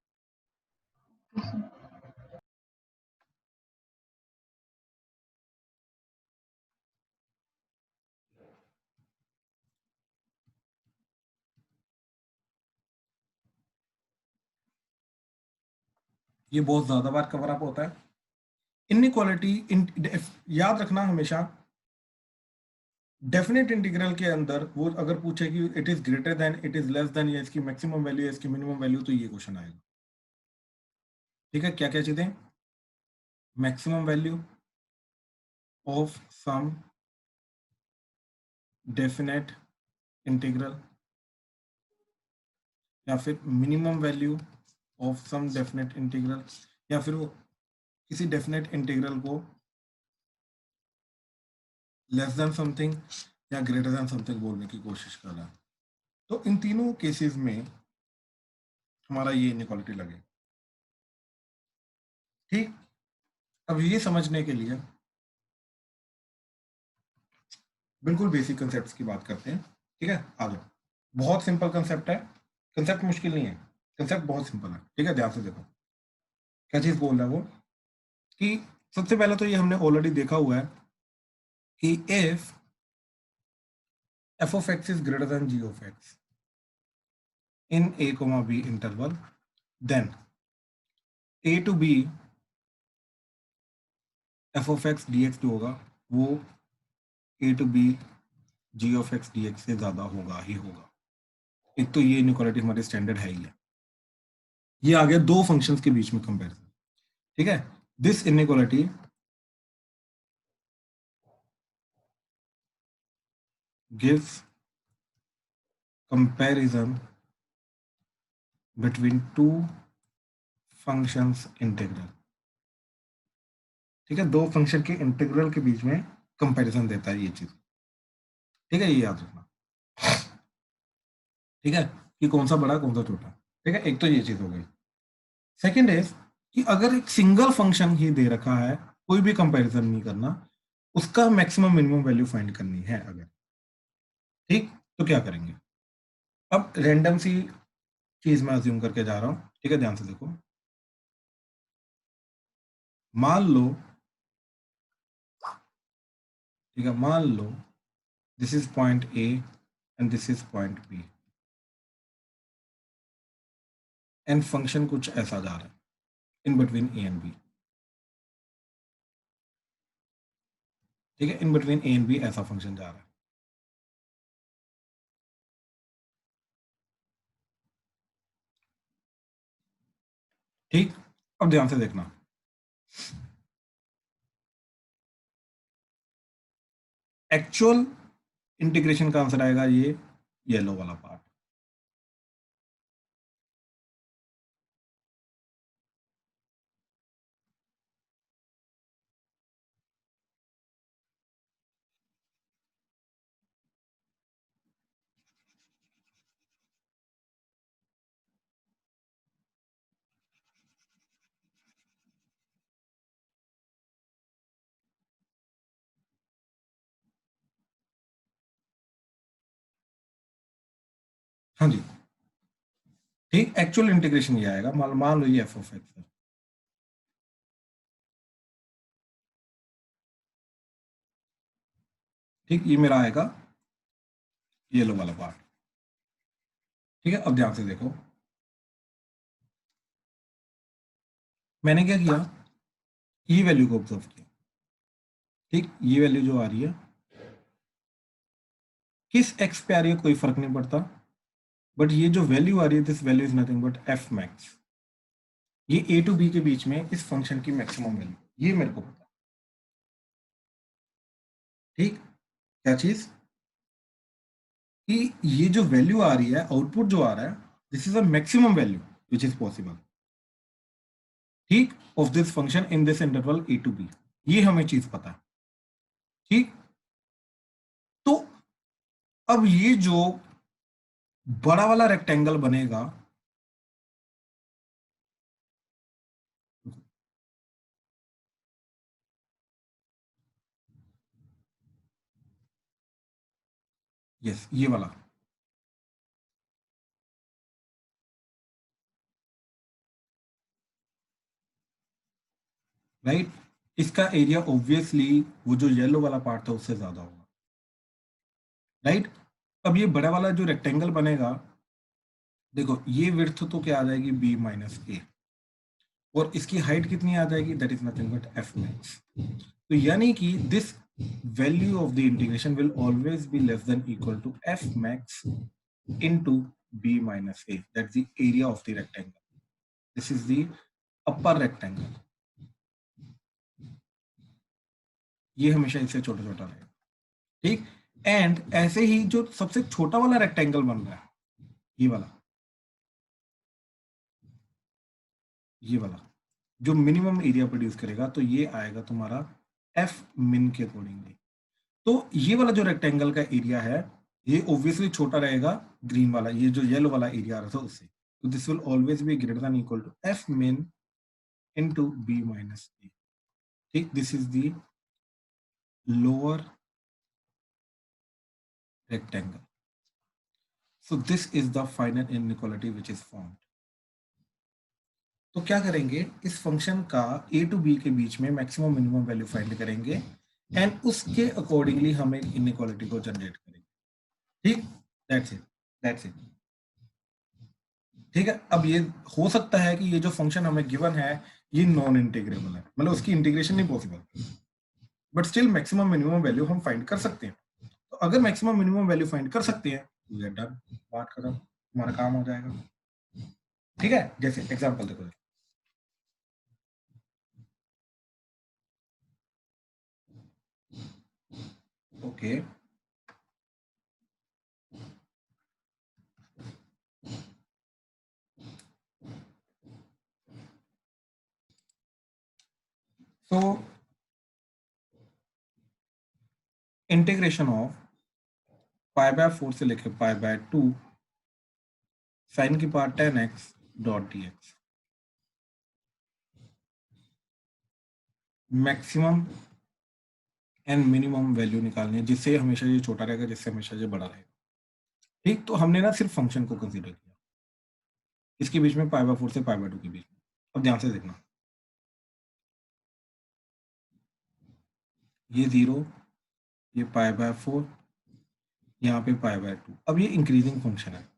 ये बहुत ज्यादा बार कवर अप होता है। इनइक्वालिटी याद रखना हमेशा, डेफिनेट इंटीग्रल के अंदर वो अगर पूछे कि it is greater than, it is less than, या इसकी मैक्सिमम वैल्यू, इसकी मिनिमम वैल्यू, तो ये क्वेश्चन आएगा। ठीक है, क्या क्या चीजें? Maximum value of some definite integral, या फिर minimum value of some definite integral, या फिर वो किसी डेफिनेट इंटीग्रल को लेस देन समथिंग या ग्रेटर देन समथिंग बोलने की कोशिश कर रहा है। तो इन तीनों केसेस में हमारा ये इनइक्वालिटी लगे। ठीक, अब ये समझने के लिए बिल्कुल बेसिक कंसेप्ट्स की बात करते हैं। ठीक है, आगे बहुत सिंपल कंसेप्ट है, कंसेप्ट मुश्किल नहीं है, कंसेप्ट बहुत सिंपल है। ठीक है, ध्यान से देखो क्या चीज बोल रहा है वो, कि सबसे पहले तो ये हमने ऑलरेडी देखा हुआ है कि if f of x is greater than g of x in a comma b interval, then a to b f of x dx जो होगा वो a to b g of x dx से ज्यादा होगा ही होगा। एक तो ये इनइक्वालिटी हमारी स्टैंडर्ड है ही है। ये आ गया दो फंक्शंस के बीच में कंपैरिजन। ठीक है, this inequality gives comparison between two functions integral. ठीक है, दो फंक्शन के इंटीग्रल के बीच में कंपैरिजन देता है ये चीज। ठीक है, ये याद रखना। ठीक है, कि कौन सा बड़ा कौन सा छोटा। ठीक है, एक तो ये चीज हो गई। सेकंड इज कि अगर एक सिंगल फंक्शन ही दे रखा है, कोई भी कंपैरिजन नहीं करना, उसका मैक्सिमम मिनिमम वैल्यू फाइंड करनी है अगर, ठीक, तो क्या करेंगे। अब रैंडम सी चीज मैं अज्यूम करके जा रहा हूं। ठीक है, ध्यान से देखो, मान लो, ठीक है, मान लो this is point A and this is point B, and function कुछ ऐसा जा रहा है in between A and B. ठीक है, in between A and B ऐसा फंक्शन जा रहा है। ठीक, अब ध्यान से देखना, एक्चुअल इंटीग्रेशन का आंसर आएगा ये येलो वाला पार्ट। हाँ जी, ठीक, एक्चुअल इंटीग्रेशन ये आएगा। मान लो ये एफ ऑफ एक्स है। ठीक, ये मेरा आएगा येलो वाला पार्ट। ठीक है, अब ध्यान से देखो, मैंने क्या किया, ये वैल्यू को ऑब्जर्व किया। ठीक, ये वैल्यू जो आ रही है किस एक्स पे आ रही है कोई फर्क नहीं पड़ता, बट ये जो वैल्यू आ रही है, this value is nothing but f max. ये ए टू बी के बीच में इस फंक्शन की मैक्सिमम वैल्यू, ये मेरे को पता। ठीक, क्या चीज, कि ये जो वैल्यू आ रही है, आउटपुट जो आ रहा है, this is a maximum value which is possible, ठीक, of this function in this interval A to B. ये हमें चीज पता है। ठीक, तो अब ये जो बड़ा वाला रेक्टेंगल बनेगा, यस, ये वाला, राइट, इसका एरिया ऑब्वियसली वो जो येलो वाला पार्ट था उससे ज्यादा होगा, राइट। अब ये बड़ा वाला जो रेक्टेंगल बनेगा, देखो ये विड्थ तो क्या आ जाएगी बी माइनस ए, और इसकी हाइट कितनी आ जाएगी, that is nothing but f max. तो यानी कि this value of the integration will always be less than equal to f max into b minus a, that's the area of the rectangle. This is the upper rectangle. ये हमेशा इससे छोटा छोटा रहेगा, ठीक। एंड ऐसे ही जो सबसे छोटा वाला रेक्टेंगल बन रहा है, ये वाला जो मिनिमम एरिया प्रोड्यूस करेगा, तो ये आएगा तुम्हारा एफ मिन के अकॉर्डिंगली। तो ये वाला जो रेक्टेंगल का एरिया है, ये ऑब्वियसली छोटा रहेगा ग्रीन वाला, ये जो येलो वाला एरिया आ रहा था उससे। तो this will always be greater than equal to f min into b minus a, ठीक। This is the lower rectangle. So this is the final inequality which is formed. तो क्या करेंगे, इस फंक्शन का a to b के बीच में maximum minimum value find करेंगे and उसके अकॉर्डिंगली हम एक इनइक्वालिटी को जनरेट करेंगे, ठीक। दैट्स इट, ठीक है। अब ये हो सकता है कि ये जो फंक्शन हमें गिवन है ये नॉन इंटीग्रेबल है, मतलब उसकी इंटीग्रेशन नहीं possible, but still maximum minimum value हम फाइंड कर सकते हैं। तो अगर मैक्सिमम मिनिमम वैल्यू फाइंड कर सकते हैं तो वी आर डन, बात खत्म, हमारा काम हो जाएगा, ठीक है। जैसे एग्जांपल देखो, okay so integration of pi by 4 से लेके पाई बाय 2 साइन की power 10x dot dx, maximum and minimum value निकालनी है, जिससे हमेशा ये छोटा रहेगा, जिससे हमेशा ये बड़ा रहेगा, ठीक। तो हमने ना सिर्फ फंक्शन को कंसीडर किया, इसके बीच में पाई बाय 4 से पाई बाय 2 के बीच में। अब ध्यान से देखना, ये 0, ये पाई बाय 4, यहाँ पे पाई बाय 2। अब ये इंक्रीजिंग फंक्शन है,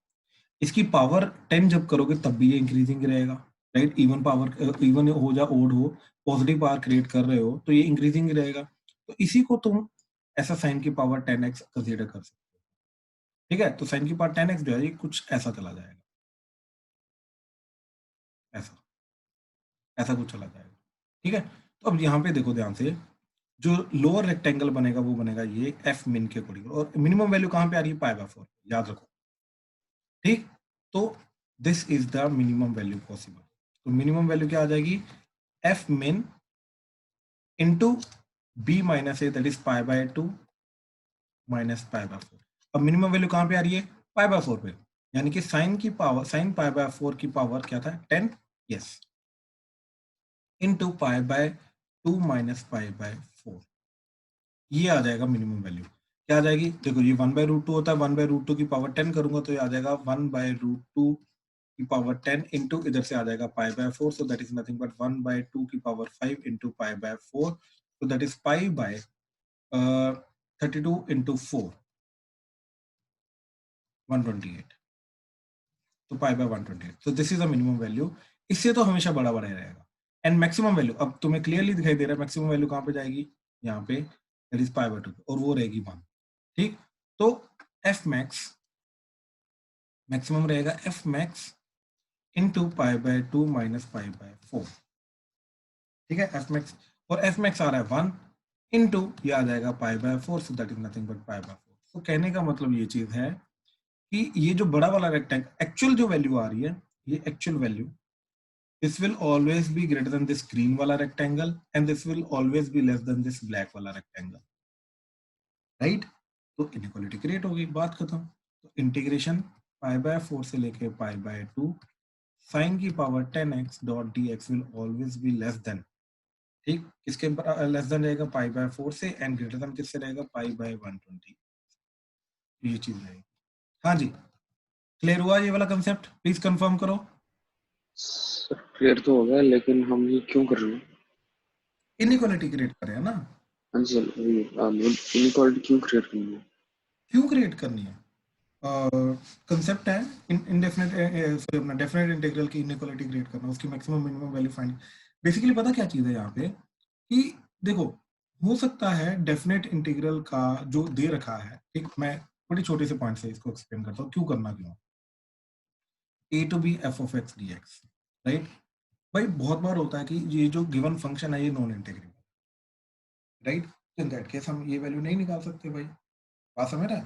इसकी पावर 10 जब करोगे तब भी ये इंक्रीजिंग रहेगा, राइट। इवन पावर, इवन हो या ओड हो, पॉजिटिव पावर क्रिएट कर रहे हो तो ये इंक्रीजिंग रहेगा। तो इसी को तुम ऐसा साइन की पावर 10x कंसीडर कर सकते हो, ठीक है। तो साइन की पावर 10x जो है ये कुछ ऐसा चला जाएगा, ऐसा ऐसा कुछ चला जाएगा, ठीक है। तो अब यहाँ पे देखो ध्यान से, जो लोअर रेक्टेंगल बनेगा वो बनेगा ये एफ मिन के अकॉर्डिंग, और मिनिमम वैल्यू कहाँ पे आ रही है, पाई बाय 4, याद रखो, ठीक। तो this is the minimum value possible. तो मिनिमम वैल्यू क्या आ जाएगी, f min into b minus a, that is pi by 2 minus pi by 4। अब मिनिमम वैल्यू कहाँ पे आ रही है, पाई बाय 4 पे, यानी कि साइन की पावर, साइन पाई बाय 4 की पावर क्या था, 10, yes, into pi by 2 minus pi by 4, ये आ जाएगा मिनिमम वैल्यू। क्या आ जाएगी, देखो ये 1/√2 होता है, 1/√2 की पावर 10 करूंगा तो ये आ जाएगा 1/√2 की पावर 10 इंटू इधर से आ जाएगा पाई by 4, so that is nothing but 1/2 की power 5 into pi by 4, so that is pi bye 32 into 4, 128, तो पाई बाय 128। तो this is the minimum value, इससे तो हमेशा बड़ा बड़ा रहेगा। एंड मैक्सिमम वैल्यू अब तुम्हें क्लियरली दिखाई दे रहा है, मैक्सिमम वैल्यू कहाँ पे जाएगी, यहाँ पे, दैट इज पाई बाय 2, और वो रहेगी 1, ठीक। तो एफ मैक्स मैक्सिमम रहेगा F max into pi by 2 minus pi by 4, ठीक है। एफ मैक्स, और एफ मैक्स आ रहा है 1 इंटू ये आ जाएगा पाई by 4, so that is nothing but pi by 4। तो कहने का मतलब ये चीज है कि ये जो बड़ा वाला रेक्टेंगल एक्चुअल जो वैल्यू आ रही है, ये actual value, this will always be greater than this green वाला rectangle and this will always be less than this black वाला rectangle, right? तो inequality create होगी, बात खत्म। तो इंटीग्रेशन पाई बाय 4 से लेके पाई बाय 2 साइन की power 10x dot dx will always be less than, ठीक। किसके लेस देन रहेगा, पाई बाय 4 से, एंड ग्रेटर देन किससे रहेगा, पाई बाय 120, ये चीज रहेगी। हाँ जी, क्लियर हुआ ये वाला कंसेप्ट, प्लीज कंफर्म करो। सर क्लियर तो हो गया, लेकिन हम ये क्यों कर रहे हैं? इनइक्वालिटी क्रिएट कर रहे हैं ना। हाँ जी सर, इनइक्वालिटी क्यों क्रिएट करनी है? क्यों क्रिएट करनी है, कंसेप्ट है इंडेफिनेट अपना डेफिनेट इंटीग्रल की इनइक्वालिटी क्रिएट करना, उसकी maximum minimum value find. Basically पता क्या चीज है यहाँ पे, कि देखो हो सकता है डेफिनेट इंटीग्रल का जो दे रखा है, ठीक, मैं बड़ी छोटे से पॉइंट से इसको एक्सप्लेन करता हूँ क्यों करना क्यों, a to b f of x dx, right. भाई बहुत बार होता है कि ये जो गिवन फंक्शन है ये non integrable, right. In that case हम ये वैल्यू नहीं निकाल सकते भाई, बात समझ रहा है,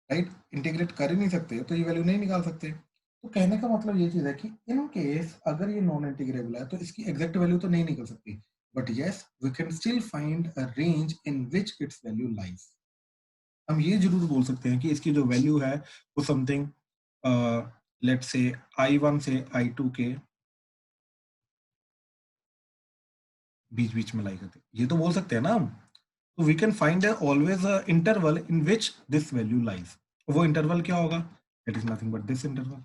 राइट, इंटीग्रेट कर ही नहीं सकते तो ये वैल्यू नहीं निकाल सकते। तो कहने का मतलब ये चीज है कि इन केस अगर ये नॉन इंटीग्रेबल है तो इसकी एग्जैक्ट वैल्यू तो नहीं निकल सकती, but yes we can still find a range in which its value lies. हम ये जरूर बोल सकते हैं कि इसकी जो वैल्यू है वो समथिंग लेट्स से i1 से i2 के बीच बीच में लाई करते, ये तो बोल सकते हैं ना हम। तो we can find always a interval in which this value lies. वो इंटरवल क्या होगा? It is nothing but this interval.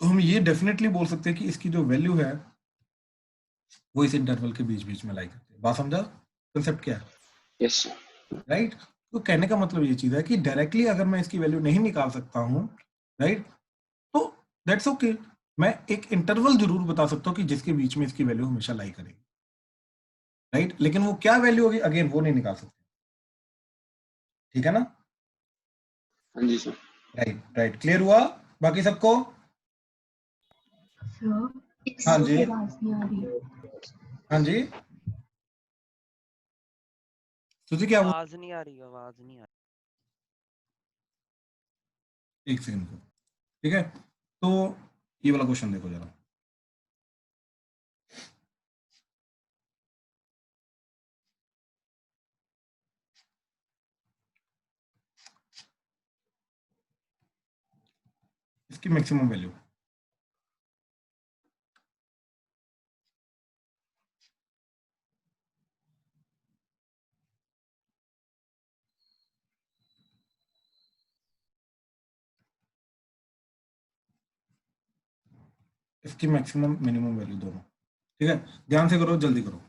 तो हम ये डेफिनेटली बोल सकते हैं कि इसकी जो वैल्यू है वो इस इंटरवल के बीच बीच में लाई करते हैं। बात समझा? कंसेप्ट क्या है? Yes sir. राइट। तो कहने का मतलब ये चीज है कि डायरेक्टली अगर मैं इसकी वैल्यू नहीं निकाल सकता हूँ, राइट, तो दैट्स ओके, मैं एक इंटरवल जरूर बता सकता हूँ कि जिसके बीच में इसकी वैल्यू हमेशा लाई करेगी, राइट, लेकिन वो क्या वैल्यू होगी अगेन वो नहीं निकाल सकते। ठीक है ना? हाँ जी सर। राइट राइट, क्लियर हुआ बाकी सबको? सर हाँ सर जी, की आवाज नहीं आ रही। हाँ जी, सुजी क्या बोल, आवाज नहीं आ रही, आवाज नहीं आ एक सेकंड को, ठीक है। तो ये वाला क्वेश्चन देखो जरा, इसकी मैक्सिमम वैल्यू, इसकी मैक्सिमम मिनिमम वैल्यू दोनों, ठीक है, ध्यान से करो, जल्दी करो।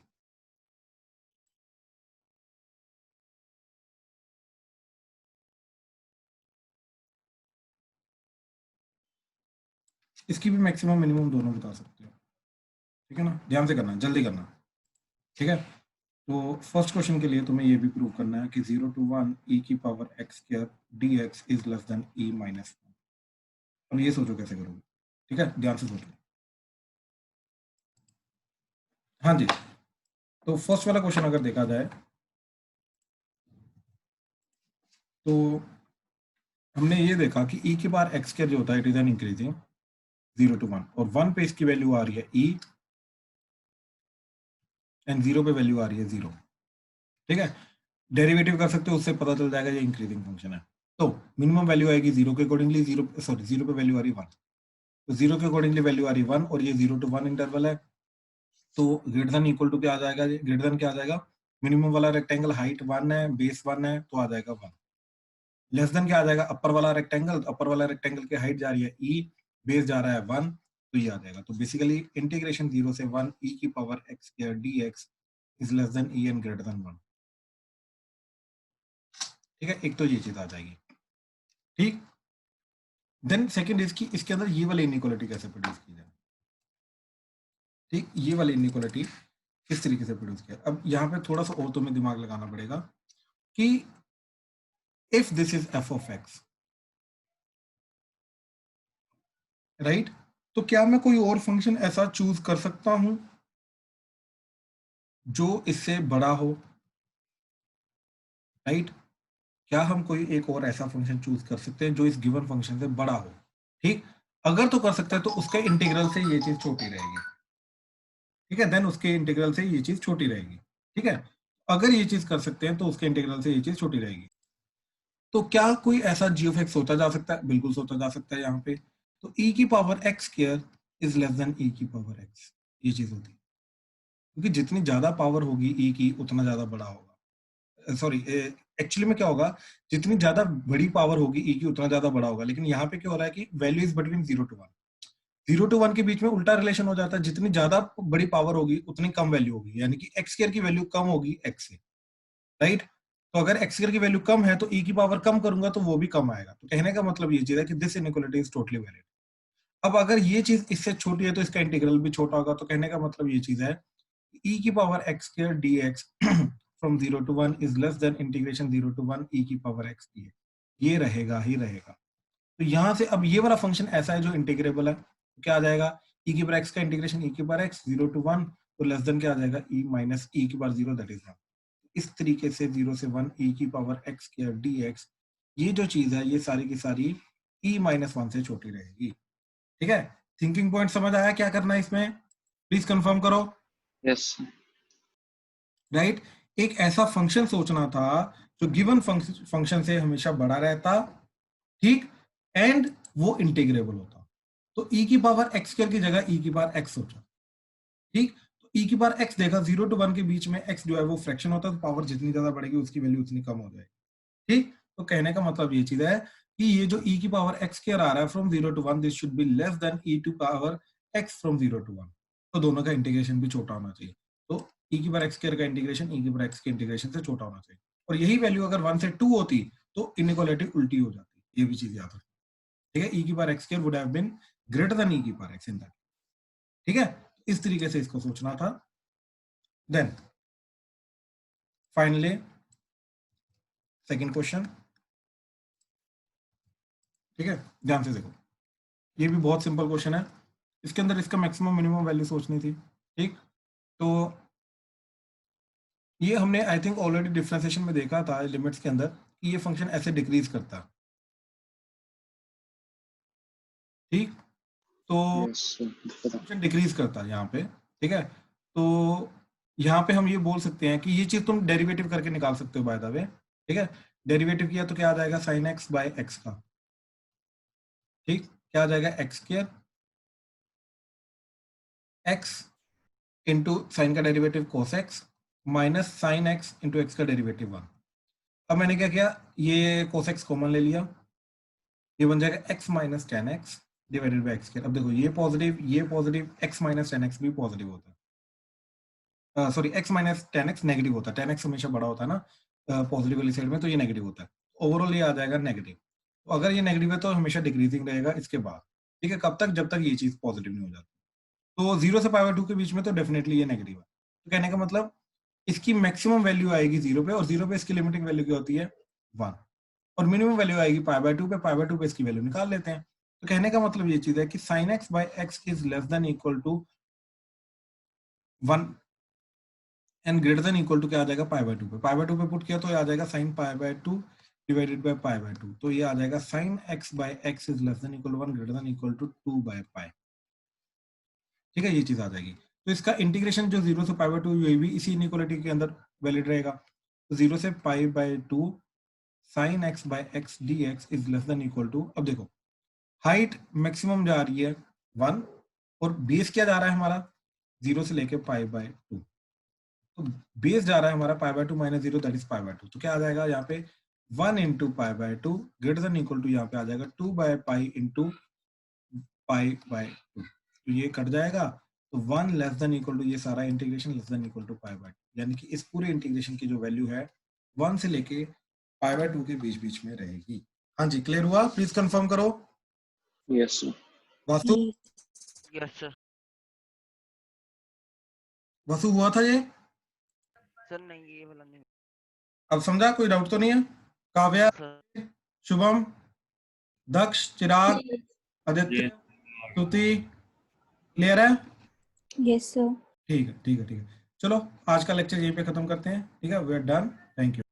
इसकी भी मैक्सिमम मिनिमम दोनों बता सकते हो, ठीक है ना, ध्यान से करना, जल्दी करना, ठीक है। तो फर्स्ट क्वेश्चन के लिए तुम्हें ये भी प्रूव करना है कि 0 to 1 e की power x square dx is less than e minus 1। अब ये सोचो कैसे करोगे, ठीक है, ध्यान से सोचो। हाँ जी, तो फर्स्ट वाला क्वेश्चन अगर देखा जाए तो हमने ये देखा कि e की पावर x स्क्वायर जो होता है it is an increasing 0 to 1, और 1 पे इसकी वैल्यू आ रही है e एंड 0 पे वैल्यू आ रही है 0, ठीक है। डेरिवेटिव कर सकते हो, उससे पता चल जाएगा ये इंक्रीजिंग फंक्शन है। तो मिनिमम वैल्यू आएगी 0 के अकॉर्डिंगली, 0 पे वैल्यू आ रही है 1, तो 0 के अकॉर्डिंगली वैल्यू आ रही है 1, और ये 0 to 1 इंटरवल है, तो ग्रेटर देन इक्वल टू क्या आ जाएगा? ग्रेटर देन क्या आ जाएगा? मिनिमम वाला रेक्टेंगल हाइट 1 है, बेस 1 है, तो आ जाएगा 1। लेस देन क्या आ जाएगा? अपर वाला रेक्टेंगल, अपर वाला रेक्टेंगल की हाइट जा रही है e, बेस जा रहा है 1, तो ये आ जाएगा। तो बेसिकली इंटीग्रेशन 0 से 1 e की power x square dx is less than e and greater then 1, ठीक है, एक तो ये चीज आ जाएगी, ठीक। देन सेकंड इज कि इसके अंदर ये वाली इनइक्वालिटी कैसे प्रोड्यूस की जाए, ठीक, ये वाली इनइक्वालिटी किस तरीके से प्रोड्यूस किया। अब यहाँ पे थोड़ा सा और तुम्हें दिमाग लगाना पड़ेगा कि if this is f of x, right, तो क्या मैं कोई और फंक्शन ऐसा चूज कर सकता हूं जो इससे बड़ा हो, राइट, क्या हम कोई एक और ऐसा फंक्शन चूज कर सकते हैं जो इस गिवन फंक्शन से बड़ा हो, ठीक। अगर तो कर सकते हैं तो उसके इंटीग्रल से ये चीज छोटी रहेगी, ठीक है, देन उसके इंटीग्रल से ये चीज छोटी रहेगी, ठीक है। अगर ये चीज कर सकते हैं तो उसके इंटीग्रल से ये चीज छोटी रहेगी। तो क्या कोई ऐसा जी ऑफ एक्स सोचा जा सकता है? बिल्कुल सोचा जा सकता है यहाँ पे। तो e की power x square is less than e की पावर x, ये चीज होती है, क्योंकि जितनी ज्यादा पावर होगी e की उतना ज्यादा बड़ा होगा, सॉरी एक्चुअली में क्या होगा, जितनी ज्यादा बड़ी पावर होगी e की उतना ज्यादा बड़ा होगा, लेकिन यहाँ पे क्या हो रहा है कि value is between 0 to 1, 0 to 1 के बीच में उल्टा रिलेशन हो जाता है, जितनी ज्यादा बड़ी पावर होगी उतनी कम वैल्यू होगी, यानी कि x स्क्वायर की वैल्यू कम होगी x से, राइट। तो अगर x स्क्वायर की वैल्यू कम है तो e की पावर कम करूंगा तो वो भी कम आएगा। तो कहने का मतलब ये चीज है कि this inequality is totally valid. अब अगर ये चीज इससे छोटी है तो इसका इंटीग्रल भी छोटा होगा। तो कहने का मतलब ये चीज है e की power x square dx from 0 to 1 is less then integration 0 to 1 e की पावर x dx, ये रहेगा ही रहेगा। तो यहां से अब ये वाला फंक्शन ऐसा है जो इंटीग्रेबल है, तो क्या आ जाएगा? e की पावर x का इंटीग्रेशन e की पावर x 0 to 1 तो लेस देन क्या आ जाएगा e माइनस e की पावर 0 दैट इज 1। इस तरीके से 0 से 1 e की पावर x स्क्वायर dx, ये जो चीज है ये सारी की सारी e माइनस 1 से छोटी रहेगी। ठीक है, थिंकिंग पॉइंट समझ आया क्या करना है इसमें? प्लीज कंफर्म करो। यस राइट, एक ऐसा फंक्शन सोचना था जो गिवन फंक्शन से हमेशा बड़ा रहता, ठीक, एंड वो इंटीग्रेबल होता। तो e की पावर x स्क्वायर की जगह e की पावर x सोचा, ठीक। तो e की पावर x देखा 0 to 1 के बीच में x जो है वो फ्रैक्शन होता है, तो पावर जितनी ज्यादा बढ़ेगी उसकी वैल्यू उतनी कम हो जाएगी, ठीक। तो कहने का मतलब ये चीज है कि ये जो e की पावर x स्क्वायर आ रहा है from 0 to 1, this should be less than e to power x from 0 to 1। तो दोनों का इंटीग्रेशन भी छोटा होना चाहिए। तो e की पावर x स्क्वायर का इंटीग्रेशन e की पावर x के इंटीग्रेशन से छोटा होना चाहिए। और यही वैल्यू अगर 1 से 2 होती तो इनइक्वालिटी उल्टी हो जाती, ये भी चीज याद रखो, ठीक है। e की power x square would have been greater than e की पावर x इन दैट, ठीक है। इस तरीके से इसको सोचना था। देन फाइनली सेकंड क्वेश्चन, ठीक है, ध्यान से देखो, ये भी बहुत सिंपल क्वेश्चन है। इसके अंदर इसका मैक्सिमम मिनिमम वैल्यू सोचनी थी, ठीक। तो ये हमने आई थिंक ऑलरेडी डिफरेंशिएशन में देखा था लिमिट्स के अंदर कि ये फंक्शन ऐसे डिक्रीज करता है, ठीक। तो यस फंक्शन डिक्रीज करता है यहाँ पे, ठीक है। तो यहाँ पे हम ये बोल सकते हैं कि ये चीज तुम डेरिवेटिव करके निकाल सकते हो बाय द वे, ठीक है। डेरिवेटिव किया तो क्या आ जाएगा साइन एक्स बाय एक्स का, ठीक, क्या आ जाएगा x square x into sine का derivative cos x minus sine x into x का डेरिवेटिव 1। अब मैंने क्या किया, ये कोस एक्स कॉमन ले लिया, ये बन जाएगा x minus ten x divided by x square. अब देखो ये positive x minus ten x भी पॉजिटिव होता है, sorry x minus ten x negative होता है, टेन एक्स हमेशा बड़ा होता है ना पॉजिटिव वाली साइड में, तो ये नेगेटिव होता है। ओवरऑल ये आ जाएगा नेगेटिव। तो अगर ये नेगेटिव है तो हमेशा डिक्रीजिंग रहेगा इसके बाद, ठीक है। कब तक? जब तक ये चीज पॉजिटिव नहीं हो जाती। तो 0 से पाई बाय 2 के बीच में तो डेफिनेटली ये नेगेटिव है। तो कहने का मतलब इसकी मैक्सिमम वैल्यू आएगी 0 पे, और 0 पे इसकी लिमिटिंग वैल्यू क्या होती है 1, और मिनिमम वैल्यू आएगी पाई बाय 2 पे, पाई बाय 2 पे इसकी वैल्यू निकाल लेते हैं। तो कहने का मतलब ये चीज है कि sin x by x is less than equal to 1 and greater than equal to क्या आ जाएगा पाई बाय 2 पे। पाई बाय 2 पे पुट किया तो ये आ जाएगा sin pi by 2 divided by pi by 2, तो ये आ जाएगा sin x by x is less than equal to 1 greater than equal to 2 by pi, ठीक है। ये चीज आ जाएगी। तो इसका इंटीग्रेशन जो 0 से पाई बाय 2 ये भी इसी इनइक्वालिटी के अंदर वैलिड रहेगा। तो 0 से pi by 2 sin x by x dx is less than equal to, अब देखो हाइट मैक्सिमम जा रही है 1 और बेस क्या जा रहा है हमारा 0 से लेके पाई बाय 2, तो बेस जा रहा है हमारा pi by 2 minus 0 that is pi by 2। तो क्या आ जाएगा यहाँ पे 1 into pi by 2 greater than equal to यहाँ पे आ जाएगा 2 by pi into pi by 2, तो ये कट जाएगा। तो 1 लेस देन इक्वल टू ये सारा integration less than equal to pi by 2, यानी कि इस पूरे इंटीग्रेशन की जो वैल्यू है 1 से लेके पाई बाय 2 के बीच बीच में रहेगी। हाँ जी, क्लियर हुआ? प्लीज कंफर्म करो। Yes Vasu yes sir. Vasu हुआ था ये? सर नहीं, ये वाला नहीं अब समझा? कोई डाउट तो नहीं है? काव्या, सर। शुभम, दक्ष, चिराग, आदित्य, स्तुति, क्लियर है? Yes sir. ठीक है, ठीक है, ठीक है। चलो आज का लेक्चर यहीं पे खत्म करते हैं, ठीक है। We are done, thank you.